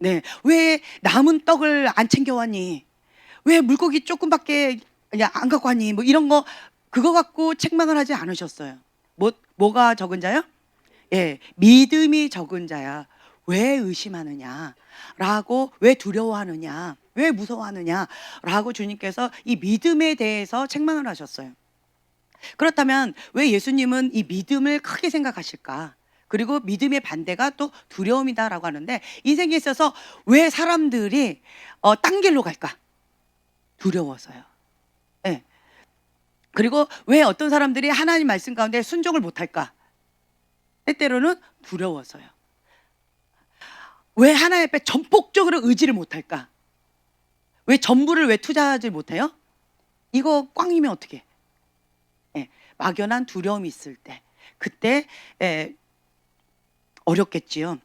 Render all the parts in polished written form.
네. "왜 남은 떡을 안 챙겨왔니? 왜 물고기 조금밖에 그냥 안 갖고 왔니?" 뭐 이런 거 그거 갖고 책망을 하지 않으셨어요. 뭐가 적은 자요? 예. "믿음이 적은 자야. 왜 의심하느냐?"라고 "왜 두려워하느냐? 왜 무서워하느냐?"라고 주님께서 이 믿음에 대해서 책망을 하셨어요. 그렇다면 왜 예수님은 이 믿음을 크게 생각하실까? 그리고 믿음의 반대가 또 두려움이다라고 하는데 인생에 있어서 왜 사람들이 딴 길로 갈까? 두려워서요. 예. 그리고 왜 어떤 사람들이 하나님 말씀 가운데 순종을 못할까? 때때로는 두려워서요. 왜 하나님 앞에 전폭적으로 의지를 못할까? 왜 전부를 왜 투자하지 못해요? 이거 꽝이면 어떻게? 예, 막연한 두려움이 있을 때 그때 어렵겠지요.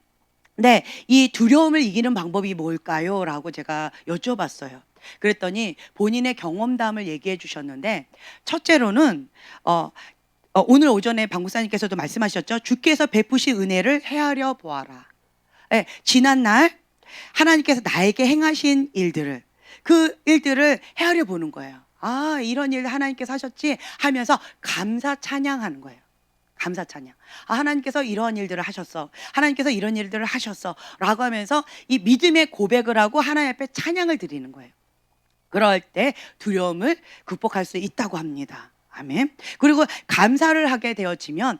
네, 이 두려움을 이기는 방법이 뭘까요? 라고 제가 여쭤봤어요. 그랬더니 본인의 경험담을 얘기해 주셨는데 첫째로는 오늘 오전에 박 목사님께서도 말씀하셨죠. 주께서 베푸신 은혜를 헤아려 보아라. 예, 지난 날 하나님께서 나에게 행하신 일들을 그 일들을 헤아려 보는 거예요. 아, 이런 일 하나님께서 하셨지 하면서 감사 찬양하는 거예요. 감사 찬양. 아, 하나님께서 이러한 일들을 하셨어. 하나님께서 이런 일들을 하셨어. 라고 하면서 이 믿음의 고백을 하고 하나님 앞에 찬양을 드리는 거예요. 그럴 때 두려움을 극복할 수 있다고 합니다. 아멘. 그리고 감사를 하게 되어지면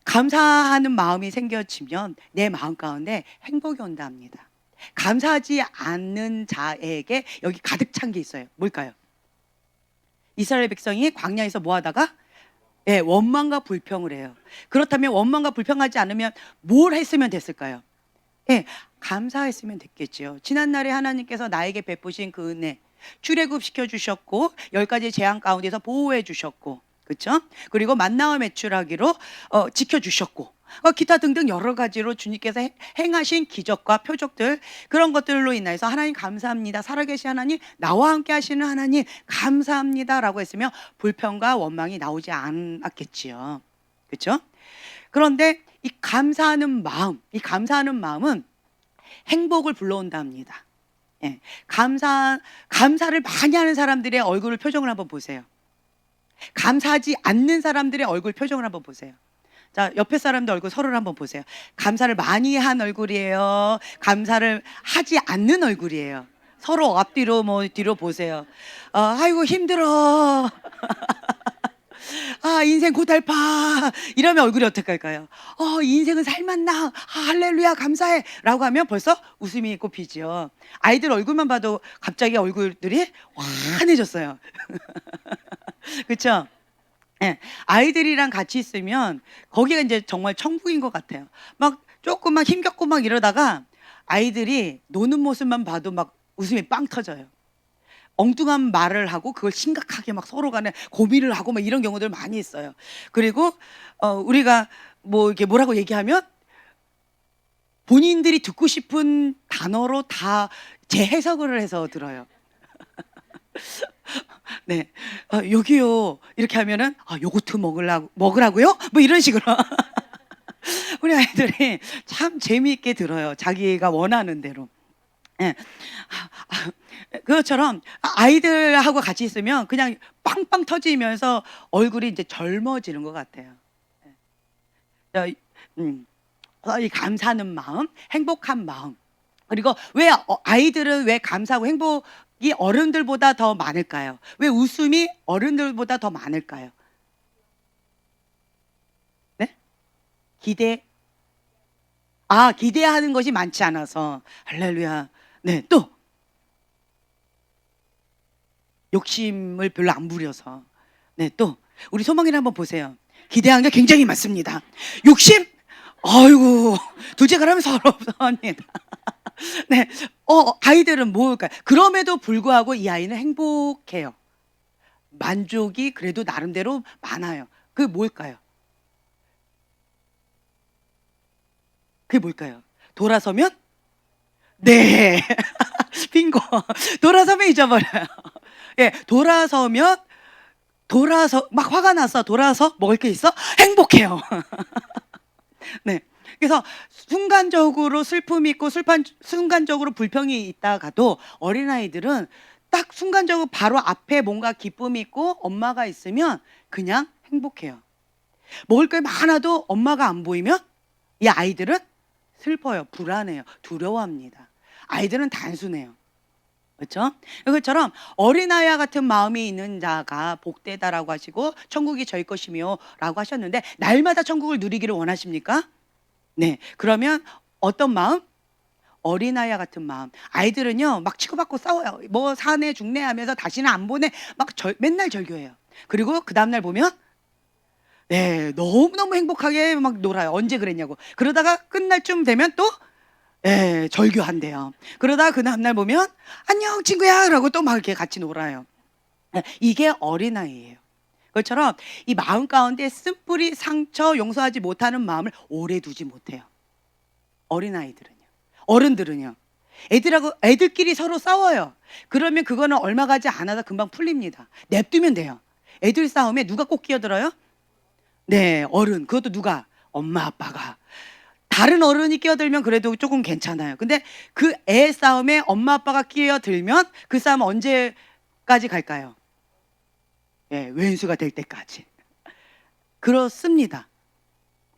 감사하는 마음이 생겨지면 내 마음 가운데 행복이 온다 합니다. 감사하지 않는 자에게 여기 가득 찬 게 있어요. 뭘까요? 이스라엘 백성이 광야에서 뭐 하다가 예, 원망과 불평을 해요. 그렇다면 원망과 불평하지 않으면 뭘 했으면 됐을까요? 예, 감사했으면 됐겠지요. 지난날에 하나님께서 나에게 베푸신 그 은혜 출애굽 시켜주셨고 10가지 재앙 가운데서 보호해 주셨고 그렇죠? 그리고 만나와 메추라기로 지켜주셨고 기타 등등 여러 가지로 주님께서 행하신 기적과 표적들 그런 것들로 인해서 하나님 감사합니다. 살아계신 하나님 나와 함께 하시는 하나님 감사합니다 라고 했으면 불평과 원망이 나오지 않았겠지요. 그렇죠? 그런데 이 감사하는 마음은 행복을 불러온다 합니다. 예, 감사를 많이 하는 사람들의 얼굴 표정을 한번 보세요. 감사하지 않는 사람들의 얼굴 표정을 한번 보세요. 자, 옆에 사람들 얼굴 서로를 한번 보세요. 감사를 많이 한 얼굴이에요. 감사를 하지 않는 얼굴이에요. 서로 앞뒤로 뒤로 보세요. 아이고 힘들어. 아, 인생 고달파. 이러면 얼굴이 어떻게 할까요? 인생은 살맛나. 아, 할렐루야 감사해. 라고 하면 벌써 웃음이 꽃피죠. 아이들 얼굴만 봐도 갑자기 얼굴들이 환해졌어요. 그렇죠? 예, 아이들이랑 같이 있으면 거기가 이제 정말 천국인 것 같아요. 막 조금 막 힘겹고 막 이러다가 아이들이 노는 모습만 봐도 막 웃음이 빵 터져요. 엉뚱한 말을 하고 그걸 심각하게 막 서로 간에 고민을 하고 막 이런 경우들 많이 있어요. 그리고 우리가 뭐 이렇게 뭐라고 얘기하면 본인들이 듣고 싶은 단어로 다 재해석을 해서 들어요. 네, 여기요 이렇게 하면은 요거트 먹으라고요? 뭐 이런 식으로 우리 아이들이 참 재미있게 들어요. 자기가 원하는 대로. 예. 그것처럼 아이들하고 같이 있으면 그냥 빵빵 터지면서 얼굴이 이제 젊어지는 것 같아요. 예. 이 감사하는 마음, 행복한 마음. 그리고 왜 아이들은 왜 감사하고 행복이 어른들보다 더 많을까요? 왜 웃음이 어른들보다 더 많을까요? 네? 기대하는 것이 많지 않아서. 할렐루야. 네, 또 욕심을 별로 안 부려서. 네, 또 우리 소망이를 한번 보세요. 기대하는 게 굉장히 많습니다. 욕심? 아이고, 둘째 가라면 서럽습니다. 네, 아이들은 뭘까요? 그럼에도 불구하고 이 아이는 행복해요. 만족이 그래도 나름대로 많아요. 그게 뭘까요? 그게 뭘까요? 돌아서면? 네. 빙고. 돌아서면 잊어버려요. 예, 막 화가 나서 돌아서 먹을 게 있어? 행복해요. 네. 그래서 순간적으로 슬픔이 있고 순간적으로 불평이 있다가도 어린아이들은 딱 순간적으로 바로 앞에 뭔가 기쁨이 있고 엄마가 있으면 그냥 행복해요. 먹을 게 많아도 엄마가 안 보이면 이 아이들은 슬퍼요. 불안해요. 두려워합니다. 아이들은 단순해요. 그렇죠? 그것처럼 어린아이와 같은 마음이 있는 자가 복되다라고 하시고 천국이 저희 것이며 라고 하셨는데, 날마다 천국을 누리기를 원하십니까? 네. 그러면 어떤 마음? 어린아이와 같은 마음. 아이들은요 막 치고받고 싸워요. 뭐 사내 중내 하면서 다시는 안 보내 막 맨날 절교해요. 그리고 그 다음날 보면 네 너무너무 행복하게 막 놀아요. 언제 그랬냐고. 그러다가 끝날 쯤 되면 또 절교한대요. 그러다가 그 다음날 보면 안녕 친구야 라고 또 막 이렇게 같이 놀아요. 이게 어린아이예요. 그것처럼 이 마음 가운데 쓴뿌리 상처 용서하지 못하는 마음을 오래 두지 못해요. 어린아이들은요. 어른들은요. 애들끼리 서로 싸워요. 그러면 그거는 얼마 가지 않아서 금방 풀립니다. 냅두면 돼요. 애들 싸움에 누가 꼭 끼어들어요? 네, 어른. 그것도 누가? 엄마 아빠가. 다른 어른이 끼어들면 그래도 조금 괜찮아요. 근데 그 애 싸움에 엄마 아빠가 끼어들면 그 싸움 언제까지 갈까요? 왼수가 될 때까지. 그렇습니다.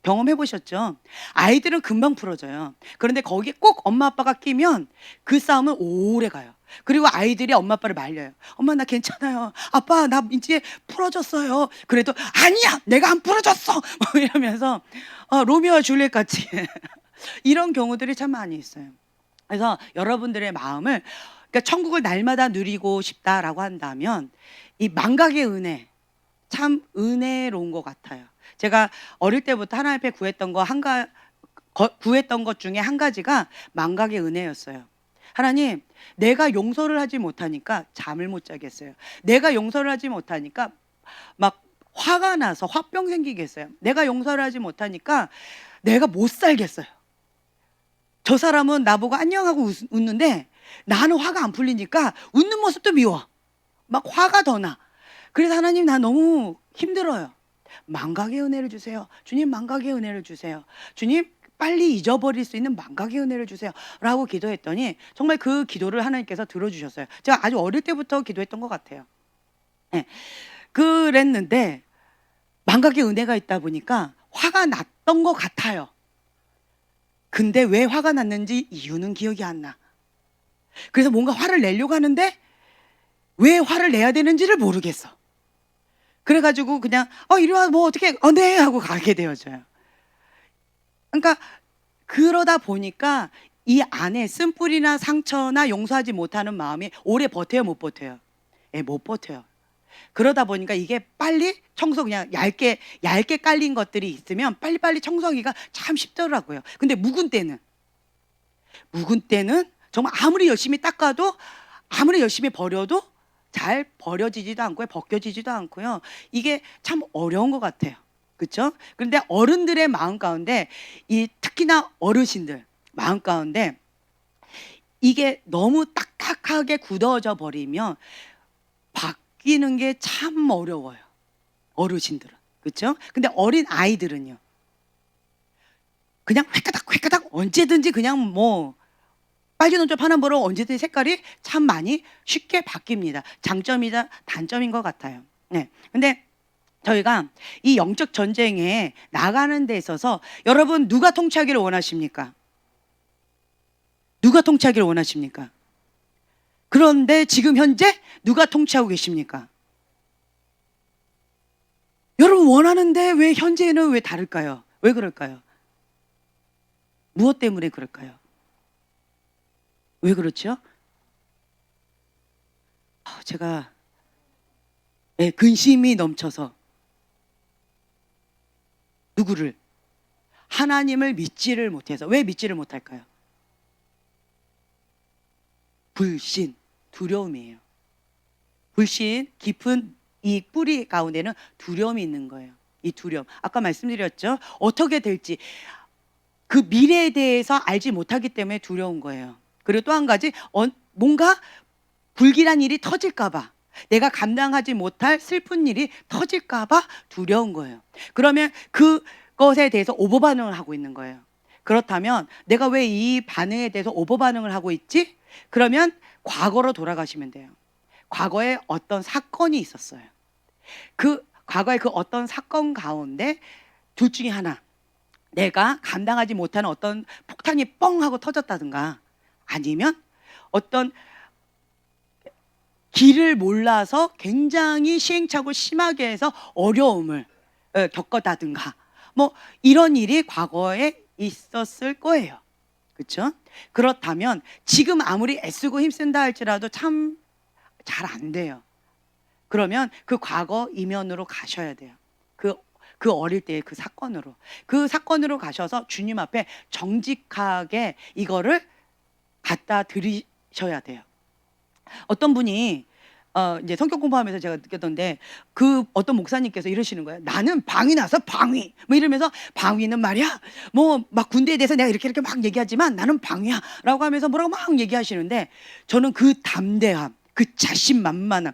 경험해 보셨죠? 아이들은 금방 풀어져요. 그런데 거기에 꼭 엄마 아빠가 끼면 그 싸움은 오래 가요. 그리고 아이들이 엄마 아빠를 말려요. 엄마 나 괜찮아요. 아빠 나 이제 풀어졌어요. 그래도 아니야 내가 안 풀어졌어. 뭐 이러면서 로미오와 줄리엣 같이 이런 경우들이 참 많이 있어요. 그래서 여러분들의 마음을, 그러니까 천국을 날마다 누리고 싶다라고 한다면 이 망각의 은혜, 참 은혜로운 것 같아요. 제가 어릴 때부터 하나님 앞에 구했던 것 중에 한 가지가 망각의 은혜였어요. 하나님, 내가 용서를 하지 못하니까 잠을 못 자겠어요. 내가 용서를 하지 못하니까 막 화가 나서 화병 생기겠어요. 내가 용서를 하지 못하니까 내가 못 살겠어요. 저 사람은 나보고 안녕하고 웃는데 나는 화가 안 풀리니까 웃는 모습도 미워. 막 화가 더 나. 그래서 하나님 나 너무 힘들어요. 망각의 은혜를 주세요. 주님 망각의 은혜를 주세요. 주님 빨리 잊어버릴 수 있는 망각의 은혜를 주세요 라고 기도했더니 정말 그 기도를 하나님께서 들어주셨어요. 제가 아주 어릴 때부터 기도했던 것 같아요. 네. 그랬는데 망각의 은혜가 있다 보니까 화가 났던 것 같아요. 근데 왜 화가 났는지 이유는 기억이 안 나. 그래서 뭔가 화를 내려고 하는데 왜 화를 내야 되는지를 모르겠어. 그래가지고 그냥 이리 와 뭐 어떻게 네 하고 가게 되어져요. 그러니까 그러다 보니까 이 안에 쓴뿌리나 상처나 용서하지 못하는 마음이 오래 버텨요 못 버텨요? 못 버텨요. 그러다 보니까 이게 빨리 청소, 그냥 얇게 깔린 것들이 있으면 빨리빨리 청소하기가 참 쉽더라고요. 근데 묵은 때는 정말 아무리 열심히 닦아도 아무리 열심히 버려도 잘 버려지지도 않고요. 벗겨지지도 않고요. 이게 참 어려운 것 같아요. 그렇죠? 그런데 어른들의 마음 가운데 특히나 어르신들 마음 가운데 이게 너무 딱딱하게 굳어져 버리면 바뀌는 게 참 어려워요. 어르신들은. 그렇죠? 근데 어린 아이들은요. 그냥 획가닥 언제든지 그냥 뭐 빨간 옷 하나 보러 언제든지 색깔이 참 많이 쉽게 바뀝니다. 장점이자 단점인 것 같아요. 네. 근데 저희가 이 영적 전쟁에 나가는 데 있어서 여러분 누가 통치하기를 원하십니까? 누가 통치하기를 원하십니까? 그런데 지금 현재 누가 통치하고 계십니까? 여러분 원하는데 왜 현재는 왜 다를까요? 왜 그럴까요? 무엇 때문에 그럴까요? 왜 그렇죠? 제가 근심이 넘쳐서 누구를? 하나님을 믿지를 못해서. 왜 믿지를 못할까요? 불신, 두려움이에요. 불신, 깊은 이 뿌리 가운데는 두려움이 있는 거예요. 이 두려움. 아까 말씀드렸죠? 어떻게 될지 그 미래에 대해서 알지 못하기 때문에 두려운 거예요. 그리고 또 한 가지 뭔가 불길한 일이 터질까 봐, 내가 감당하지 못할 슬픈 일이 터질까 봐 두려운 거예요. 그러면 그것에 대해서 오버반응을 하고 있는 거예요. 그렇다면 내가 왜 이 반응에 대해서 오버 반응을 하고 있지? 그러면 과거로 돌아가시면 돼요. 과거에 어떤 사건이 있었어요. 그 과거에 그 어떤 사건 가운데 둘 중에 하나, 내가 감당하지 못하는 어떤 폭탄이 뻥 하고 터졌다든가, 아니면 어떤 길을 몰라서 굉장히 시행착오를 심하게 해서 어려움을 겪었다든가, 뭐 이런 일이 과거에 있었을 거예요. 그렇죠? 그렇다면 지금 아무리 애쓰고 힘쓴다 할지라도 참 잘 안 돼요. 그러면 그 과거 이면으로 가셔야 돼요. 그 어릴 때의 그 사건으로 가셔서 주님 앞에 정직하게 이거를 갖다 드리셔야 돼요. 어떤 분이 이제 성경 공부하면서 제가 느꼈던데, 그 어떤 목사님께서 이러시는 거예요. 나는 방위 나서 방위 뭐 이러면서, 방위는 말이야 뭐 막 군대에 대해서 내가 이렇게 막 얘기하지만 나는 방위야 라고 하면서 뭐라고 막 얘기하시는데, 저는 그 담대함, 그 자신만만함,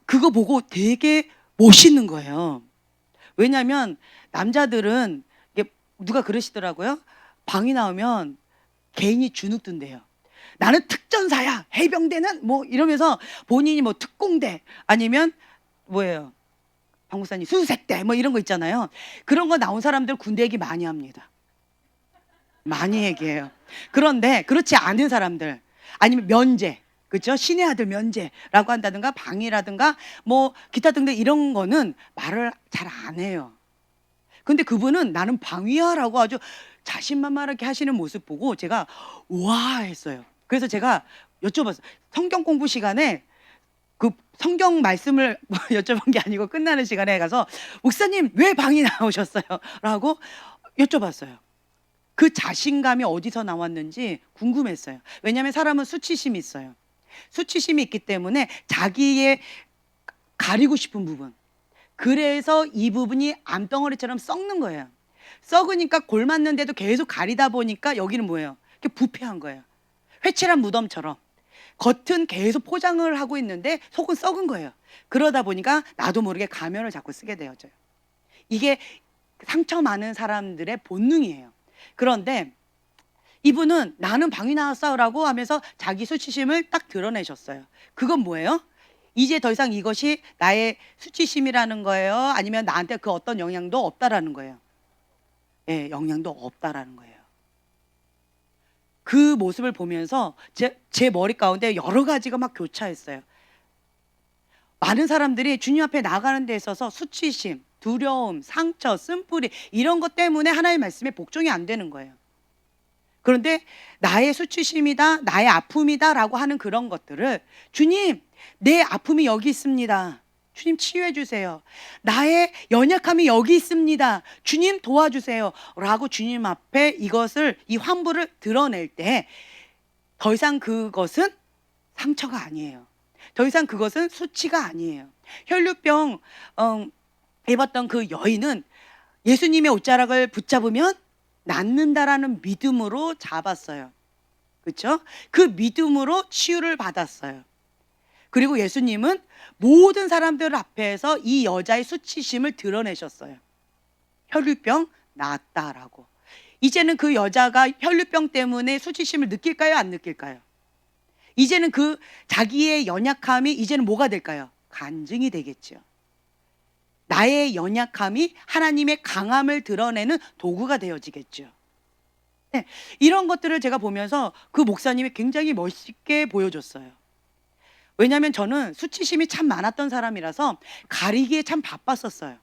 그거 보고 되게 멋있는 거예요. 왜냐하면 남자들은 이게 누가 그러시더라고요. 방위 나오면 개인이 주눅 든대요. 나는 특전사야, 해병대는 뭐 이러면서 본인이 뭐 특공대 아니면 뭐예요, 방구사님 수색대 뭐 이런 거 있잖아요. 그런 거 나온 사람들 군대 얘기 많이 합니다. 많이 얘기해요. 그런데 그렇지 않은 사람들, 아니면 면제, 그렇죠? 신의 아들 면제라고 한다든가 방위라든가 뭐 기타 등등 이런 거는 말을 잘 안 해요. 근데 그분은 나는 방위야라고 아주 자신만만하게 하시는 모습 보고 제가 와 했어요. 그래서 제가 여쭤봤어요. 성경 공부 시간에 그 성경 말씀을 여쭤본 게 아니고 끝나는 시간에 가서, 목사님 왜 방이 나오셨어요? 라고 여쭤봤어요. 그 자신감이 어디서 나왔는지 궁금했어요. 왜냐하면 사람은 수치심이 있어요. 수치심이 있기 때문에 자기의 가리고 싶은 부분, 그래서 이 부분이 암덩어리처럼 썩는 거예요. 썩으니까 골 맞는데도 계속 가리다 보니까 여기는 뭐예요? 이렇게 부패한 거예요. 회칠한 무덤처럼 겉은 계속 포장을 하고 있는데 속은 썩은 거예요. 그러다 보니까 나도 모르게 가면을 자꾸 쓰게 되어져요. 이게 상처 많은 사람들의 본능이에요. 그런데 이분은 나는 방이 나왔어라고 하면서 자기 수치심을 딱 드러내셨어요. 그건 뭐예요? 이제 더 이상 이것이 나의 수치심이라는 거예요? 아니면 나한테 그 어떤 영향도 없다라는 거예요? 예, 영향도 없다라는 거예요. 그 모습을 보면서 제 머리 가운데 여러 가지가 막 교차했어요. 많은 사람들이 주님 앞에 나가는 데 있어서 수치심, 두려움, 상처, 쓴뿌리 이런 것 때문에 하나님의 말씀에 복종이 안 되는 거예요. 그런데 나의 수치심이다, 나의 아픔이다 라고 하는 그런 것들을, 주님 내 아픔이 여기 있습니다, 주님 치유해 주세요, 나의 연약함이 여기 있습니다, 주님 도와주세요 라고 주님 앞에 이것을, 이 환부를 드러낼 때 더 이상 그것은 상처가 아니에요. 더 이상 그것은 수치가 아니에요. 혈류병 입었던 그 여인은 예수님의 옷자락을 붙잡으면 낫는다라는 믿음으로 잡았어요. 그렇죠? 그 믿음으로 치유를 받았어요. 그리고 예수님은 모든 사람들 앞에서 이 여자의 수치심을 드러내셨어요. 혈류병 낫다라고. 이제는 그 여자가 혈류병 때문에 수치심을 느낄까요? 안 느낄까요? 이제는 그 자기의 연약함이 이제는 뭐가 될까요? 간증이 되겠죠. 나의 연약함이 하나님의 강함을 드러내는 도구가 되어지겠죠. 네, 이런 것들을 제가 보면서 그 목사님이 굉장히 멋있게 보여줬어요. 왜냐하면 저는 수치심이 참 많았던 사람이라서 가리기에 참 바빴었어요.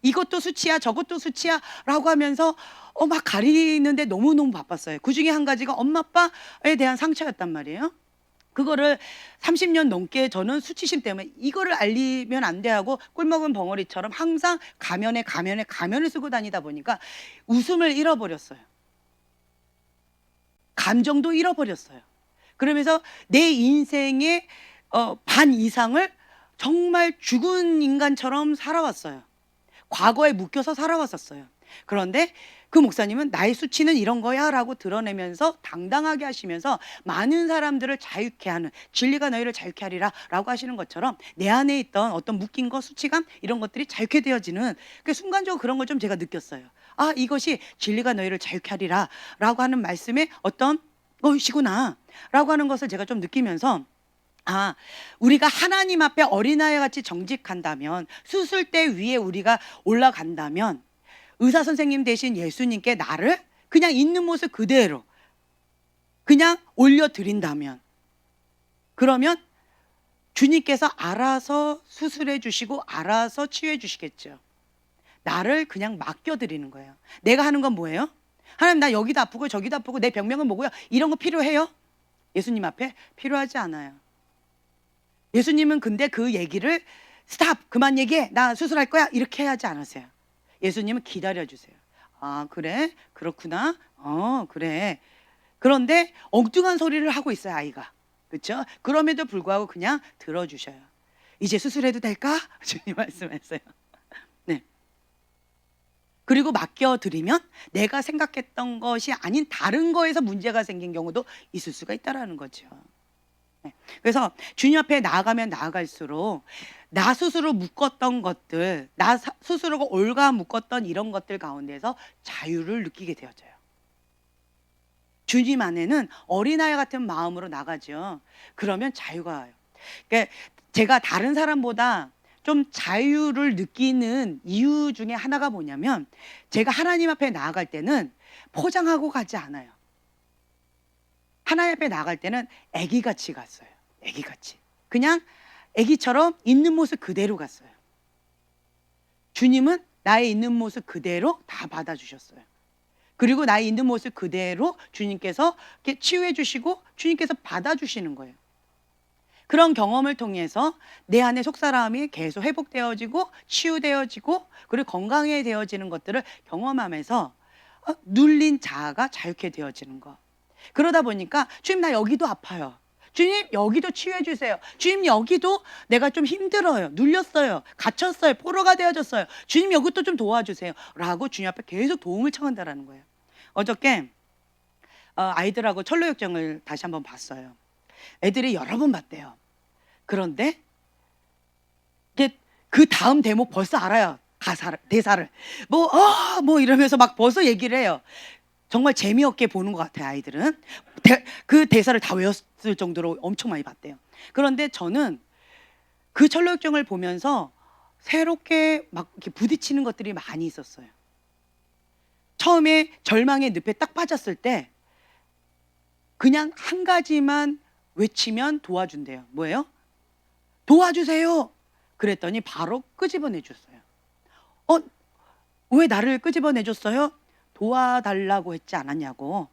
이것도 수치야 저것도 수치야 라고 하면서 막 가리는데 너무너무 바빴어요. 그 중에 한 가지가 엄마 아빠에 대한 상처였단 말이에요. 그거를 30년 넘게 저는 수치심 때문에 이거를 알리면 안 돼 하고 꿀먹은 벙어리처럼 항상 가면을 쓰고 다니다 보니까 웃음을 잃어버렸어요. 감정도 잃어버렸어요. 그러면서 내 인생의 반 이상을 정말 죽은 인간처럼 살아왔어요. 과거에 묶여서 살아왔었어요. 그런데 그 목사님은 나의 수치는 이런 거야 라고 드러내면서 당당하게 하시면서 많은 사람들을 자유케 하는, 진리가 너희를 자유케 하리라 라고 하시는 것처럼 내 안에 있던 어떤 묶인 거, 수치감 이런 것들이 자유케 되어지는, 그 순간적으로 그런 걸 좀 제가 느꼈어요. 아, 이것이 진리가 너희를 자유케 하리라 라고 하는 말씀의 어떤 것이구나 라고 하는 것을 제가 좀 느끼면서, 아, 우리가 하나님 앞에 어린아이 같이 정직한다면, 수술대 위에 우리가 올라간다면, 의사 선생님 대신 예수님께 나를 그냥 있는 모습 그대로 그냥 올려드린다면, 그러면 주님께서 알아서 수술해 주시고 알아서 치유해 주시겠죠. 나를 그냥 맡겨드리는 거예요. 내가 하는 건 뭐예요? 하나님, 나 여기도 아프고 저기도 아프고 내 병명은 뭐고요? 이런 거 필요해요? 예수님 앞에 필요하지 않아요. 예수님은 근데 그 얘기를 스탑, 그만 얘기해, 나 수술할 거야, 이렇게 하지 않으세요. 예수님은 기다려주세요. 아, 그래? 그렇구나? 그래. 그런데 엉뚱한 소리를 하고 있어요, 아이가. 그렇죠? 그럼에도 불구하고 그냥 들어주셔요. 이제 수술해도 될까? 주님 말씀했어요. 네. 그리고 맡겨드리면 내가 생각했던 것이 아닌 다른 거에서 문제가 생긴 경우도 있을 수가 있다는 거죠. 네. 그래서 주님 앞에 나아가면 나아갈수록 나 스스로 묶었던 것들, 나 스스로가 올가 묶었던 이런 것들 가운데서 자유를 느끼게 되어져요. 주님 안에는 어린아이 같은 마음으로 나가죠. 그러면 자유가 와요. 그러니까 제가 다른 사람보다 좀 자유를 느끼는 이유 중에 하나가 뭐냐면, 제가 하나님 앞에 나아갈 때는 포장하고 가지 않아요. 하나님 앞에 나아갈 때는 애기같이 갔어요. 애기같이. 그냥 애기처럼 있는 모습 그대로 갔어요. 주님은 나의 있는 모습 그대로 다 받아주셨어요. 그리고 나의 있는 모습 그대로 주님께서 이렇게 치유해 주시고 주님께서 받아주시는 거예요. 그런 경험을 통해서 내 안에 속사람이 계속 회복되어지고 치유되어지고 그리고 건강해되어지는 것들을 경험하면서 눌린 자아가 자유케 되어지는 거. 그러다 보니까 주님, 나 여기도 아파요. 주님, 여기도 치유해 주세요. 주님, 여기도 내가 좀 힘들어요. 눌렸어요. 갇혔어요. 포로가 되어졌어요. 주님, 여기도 좀 도와주세요. 라고 주님 앞에 계속 도움을 청한다는 거예요. 어저께 아이들하고 철로역정을 다시 한번 봤어요. 애들이 여러 번 봤대요. 그런데 그 다음 대목 벌써 알아요. 대사를. 뭐 이러면서 막 벌써 얘기를 해요. 정말 재미없게 보는 것 같아요, 아이들은. 그 대사를 다 외웠을 정도로 엄청 많이 봤대요. 그런데 저는 그 철로역정을 보면서 새롭게 막 이렇게 부딪히는 것들이 많이 있었어요. 처음에 절망의 늪에 딱 빠졌을 때 그냥 한 가지만 외치면 도와준대요. 뭐예요? 도와주세요. 그랬더니 바로 끄집어내 줬어요. 왜 나를 끄집어내 줬어요? 도와달라고 했지 않았냐고.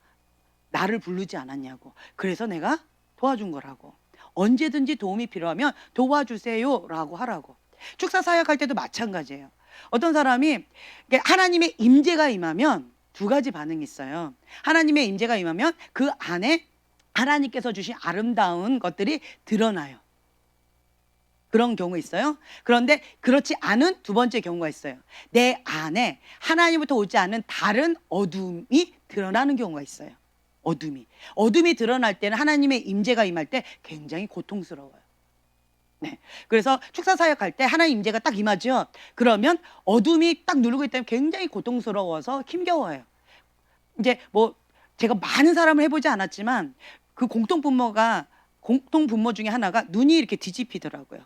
나를 부르지 않았냐고. 그래서 내가 도와준 거라고. 언제든지 도움이 필요하면 도와주세요 라고 하라고. 축사 사역할 때도 마찬가지예요. 어떤 사람이 하나님의 임재가 임하면 두 가지 반응이 있어요. 하나님의 임재가 임하면 그 안에 하나님께서 주신 아름다운 것들이 드러나요. 그런 경우 있어요. 그런데 그렇지 않은 두 번째 경우가 있어요. 내 안에 하나님부터 오지 않은 다른 어둠이 드러나는 경우가 있어요. 어둠이 드러날 때는 하나님의 임재가 임할 때 굉장히 고통스러워요. 네. 그래서 축사 사역할 때 하나님 임재가 딱 임하죠. 그러면 어둠이 딱 누르고 있다면 굉장히 고통스러워서 힘겨워요. 이제 제가 많은 사람을 해보지 않았지만 그 공통 분모 중에 하나가 눈이 이렇게 뒤집히더라고요.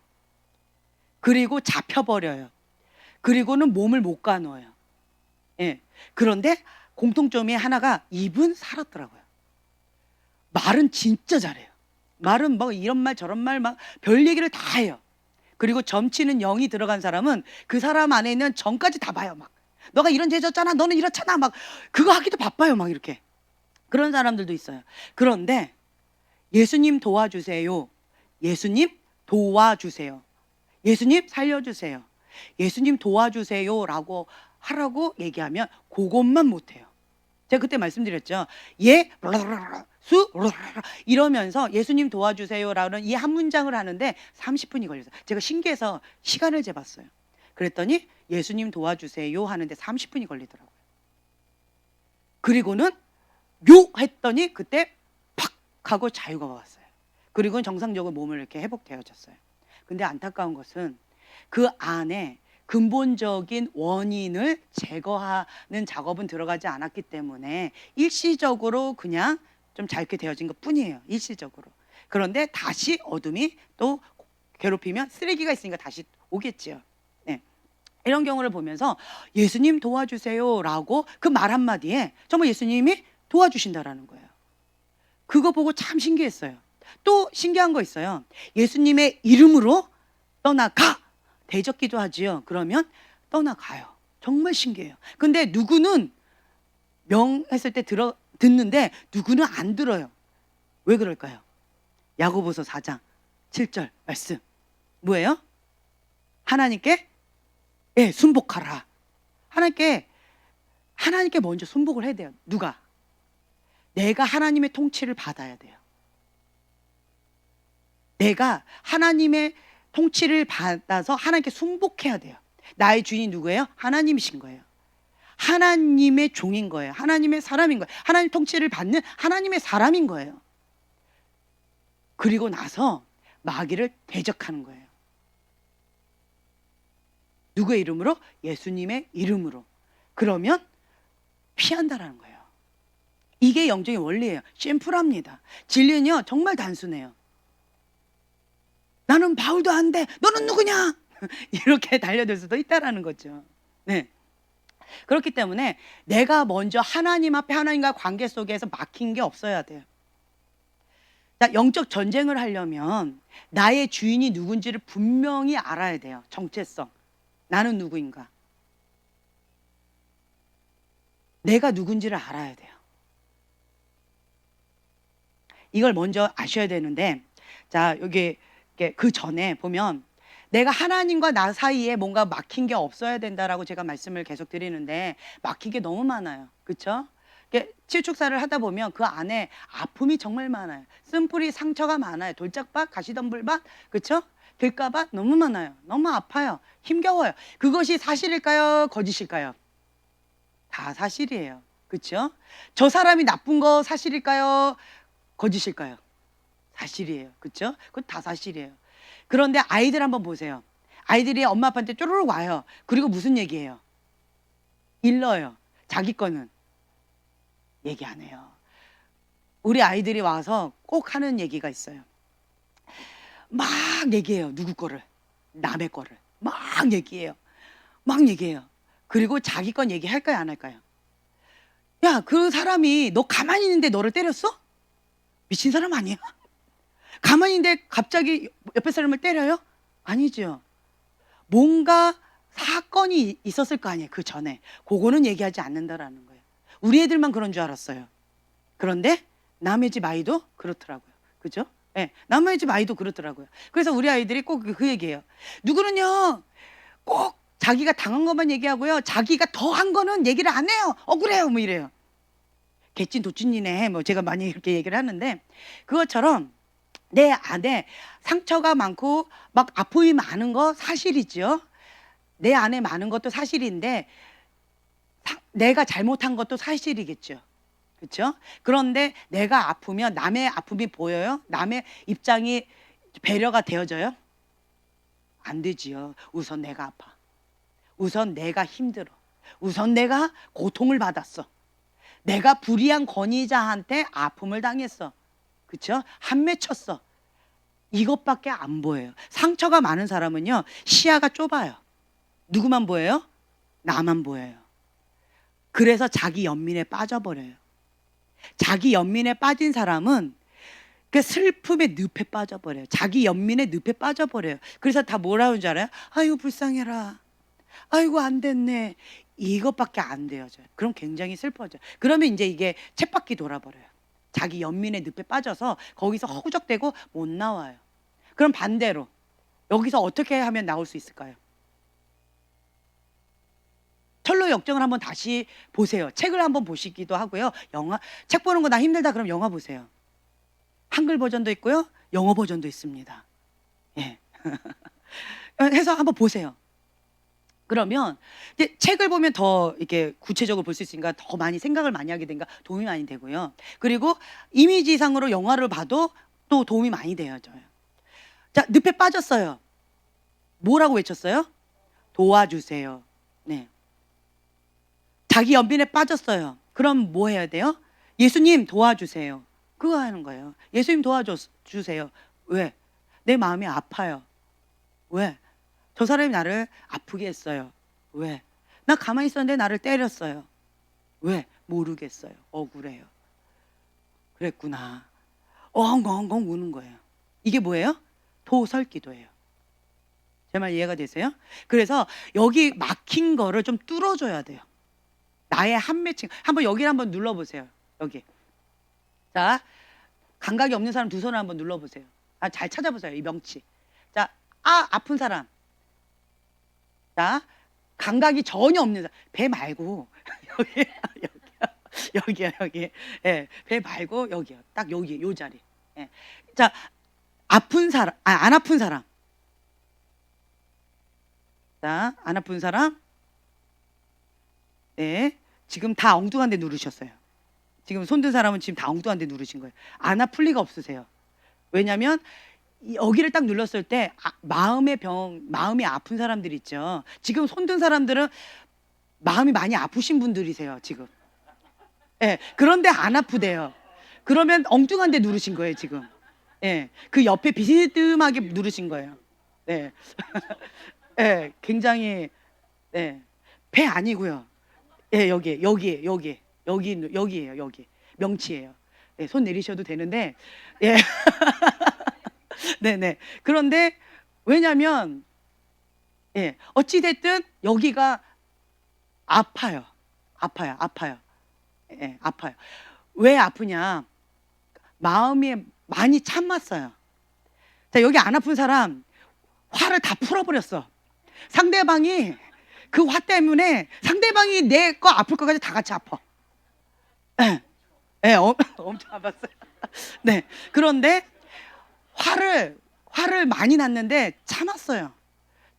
그리고 잡혀버려요. 그리고는 몸을 못 가누어요. 예. 그런데 공통점이 하나가 입은 살았더라고요. 말은 진짜 잘해요. 말은 이런 말 저런 말 막 별 얘기를 다 해요. 그리고 점치는 영이 들어간 사람은 그 사람 안에 있는 점까지 다 봐요. 막 너가 이런 죄 졌잖아, 너는 이렇잖아, 막 그거 하기도 바빠요. 막 이렇게. 그런 사람들도 있어요. 그런데 예수님 도와주세요. 예수님 도와주세요. 예수님 살려주세요. 예수님 도와주세요 라고 하라고 얘기하면 그것만 못해요. 제가 그때 말씀드렸죠. 이러면서 예수님 도와주세요라는 이 한 문장을 하는데 30분이 걸렸어요. 제가 신기해서 시간을 재봤어요. 그랬더니 예수님 도와주세요 하는데 30분이 걸리더라고요. 그리고는 요 했더니 그때 팍 하고 자유가 왔어요. 그리고 정상적으로 몸을 이렇게 회복되어졌어요. 근데 안타까운 것은 그 안에 근본적인 원인을 제거하는 작업은 들어가지 않았기 때문에 일시적으로 그냥 좀 잘게 되어진 것 뿐이에요. 일시적으로. 그런데 다시 어둠이 또 괴롭히면 쓰레기가 있으니까 다시 오겠지요. 네. 이런 경우를 보면서 예수님 도와주세요라고 그 말 한마디에 정말 예수님이 도와주신다라는 거예요. 그거 보고 참 신기했어요. 또 신기한 거 있어요. 예수님의 이름으로 떠나가! 대적 기도하지요. 그러면 떠나가요. 정말 신기해요. 근데 누구는 명했을 때 듣는데 누구는 안 들어요. 왜 그럴까요? 야고보서 4장 7절 말씀 뭐예요? 하나님께 순복하라. 하나님께 먼저 순복을 해야 돼요. 누가? 내가 하나님의 통치를 받아야 돼요. 내가 하나님의 통치를 받아서 하나님께 순복해야 돼요. 나의 주인이 누구예요? 하나님이신 거예요. 하나님의 종인 거예요. 하나님의 사람인 거예요. 하나님 통치를 받는 하나님의 사람인 거예요. 그리고 나서 마귀를 대적하는 거예요. 누구의 이름으로? 예수님의 이름으로. 그러면 피한다라는 거예요. 이게 영적인 원리예요. 심플합니다. 진리는요 정말 단순해요. 나는 바울도 안 돼. 너는 누구냐? 이렇게 달려들 수도 있다라는 거죠. 네. 그렇기 때문에 내가 먼저 하나님 앞에 하나님과 관계 속에서 막힌 게 없어야 돼요. 자, 영적 전쟁을 하려면 나의 주인이 누군지를 분명히 알아야 돼요. 정체성. 나는 누구인가? 내가 누군지를 알아야 돼요. 이걸 먼저 아셔야 되는데, 자, 여기 그 전에 보면 내가 하나님과 나 사이에 뭔가 막힌 게 없어야 된다라고 제가 말씀을 계속 드리는데 막힌 게 너무 많아요. 그렇죠? 치유축사를 하다 보면 그 안에 아픔이 정말 많아요. 쓴뿌리 상처가 많아요. 돌짝밭, 가시덤불밭, 그렇죠? 길가밭 너무 많아요. 너무 아파요. 힘겨워요. 그것이 사실일까요? 거짓일까요? 다 사실이에요. 그렇죠? 저 사람이 나쁜 거 사실일까요? 거짓일까요? 사실이에요. 그렇죠? 그건 다 사실이에요. 그런데 아이들 한번 보세요. 아이들이 엄마 아빠한테 쪼르륵 와요. 그리고 무슨 얘기해요? 일러요. 자기 거는 얘기 안 해요. 우리 아이들이 와서 꼭 하는 얘기가 있어요. 막 얘기해요. 누구 거를. 남의 거를. 막 얘기해요. 막 얘기해요. 그리고 자기 건 얘기할까요? 안 할까요? 야, 그 사람이 너 가만히 있는데 너를 때렸어? 미친 사람 아니야? 가만히 있는데 갑자기 옆에 사람을 때려요? 아니죠. 뭔가 사건이 있었을 거 아니에요. 그 전에. 그거는 얘기하지 않는다라는 거예요. 우리 애들만 그런 줄 알았어요. 그런데 남의 집 아이도 그렇더라고요. 그죠? 네, 남의 집 아이도 그렇더라고요. 그래서 우리 아이들이 꼭 그 얘기해요. 누구는요 꼭 자기가 당한 것만 얘기하고요 자기가 더 한 거는 얘기를 안 해요. 억울해요 뭐 이래요. 개찐 도찐이네 뭐 제가 많이 이렇게 얘기를 하는데, 그것처럼 내 안에 상처가 많고 막 아픔이 많은 거 사실이죠. 내 안에 많은 것도 사실인데 내가 잘못한 것도 사실이겠죠. 그렇죠? 그런데 내가 아프면 남의 아픔이 보여요? 남의 입장이 배려가 되어져요? 안 되지요. 우선 내가 아파. 우선 내가 힘들어. 우선 내가 고통을 받았어. 내가 불의한 권위자한테 아픔을 당했어. 그렇죠? 한 맺혔어. 이것밖에 안 보여요. 상처가 많은 사람은요 시야가 좁아요. 누구만 보여요? 나만 보여요. 그래서 자기 연민에 빠져버려요. 자기 연민에 빠진 사람은 그 슬픔의 늪에 빠져버려요. 자기 연민의 늪에 빠져버려요. 그래서 다 뭐라 하는 줄 알아요? 아이고 불쌍해라. 아이고 안 됐네. 이것밖에 안 되어져요. 그럼 굉장히 슬퍼져요. 그러면 이제 이게 쳇바퀴 돌아버려요. 자기 연민의 늪에 빠져서 거기서 허우적대고 못 나와요. 그럼 반대로 여기서 어떻게 하면 나올 수 있을까요? 철로 역정을 한번 다시 보세요. 책을 한번 보시기도 하고요. 책 보는 거 나 힘들다 그럼 영화 보세요. 한글 버전도 있고요. 영어 버전도 있습니다. 예. 해서 한번 보세요. 그러면 이제 책을 보면 더 이렇게 구체적으로 볼 수 있으니까 더 많이 생각을 많이 하게 되니까 도움이 많이 되고요. 그리고 이미지상으로 영화를 봐도 또 도움이 많이 되어져요. 자, 늪에 빠졌어요. 뭐라고 외쳤어요? 도와주세요. 네. 자기 연민에 빠졌어요. 그럼 뭐 해야 돼요? 예수님 도와주세요. 그거 하는 거예요. 예수님 도와주세요. 왜? 내 마음이 아파요. 왜? 저 사람이 나를 아프게 했어요. 왜? 나 가만히 있었는데 나를 때렸어요. 왜? 모르겠어요. 억울해요. 그랬구나. 엉엉엉 우는 거예요. 이게 뭐예요? 도설기도예요. 제 말 이해가 되세요? 그래서 여기 막힌 거를 좀 뚫어줘야 돼요. 나의 한 맺힌, 한번 여기를 한번 눌러보세요. 여기. 자, 감각이 없는 사람 두 손을 한번 눌러보세요. 아, 잘 찾아보세요. 이 명치. 자, 아픈 사람. 자, 감각이 전혀 없는 사람. 배 말고 여기, 여기요, 여기. 예, 배 말고 여기요. 딱 여기, 요 자리. 예. 자, 아픈 사람, 안 아픈 사람. 자, 안 아픈 사람. 네, 지금 다 엉뚱한 데 누르셨어요. 지금 손든 사람은 지금 다 엉뚱한 데 누르신 거예요. 안 아플 리가 없으세요. 왜냐면 여기를 딱 눌렀을 때 마음의 병, 마음이 아픈 사람들 있죠. 지금 손든 사람들은 마음이 많이 아프신 분들이세요, 지금. 예, 그런데 안 아프대요. 그러면 엉뚱한 데 누르신 거예요, 지금. 예, 그 옆에 비스듬하게 누르신 거예요. 네. 예, 굉장히, 네. 배 아니고요. 예, 여기에요, 여기. 명치예요. 예, 손 내리셔도 되는데, 예. 네네. 그런데, 왜냐면, 예, 어찌됐든 여기가 아파요. 아파요. 예, 아파요. 왜 아프냐? 마음이 많이 참았어요. 자, 여기 안 아픈 사람, 화를 다 풀어버렸어. 상대방이 그 화 때문에 상대방이 내 거 아플 것까지 다 같이 아파. 예, 예, 엄청 아팠어요. 네. 그런데 화를 많이 났는데 참았어요.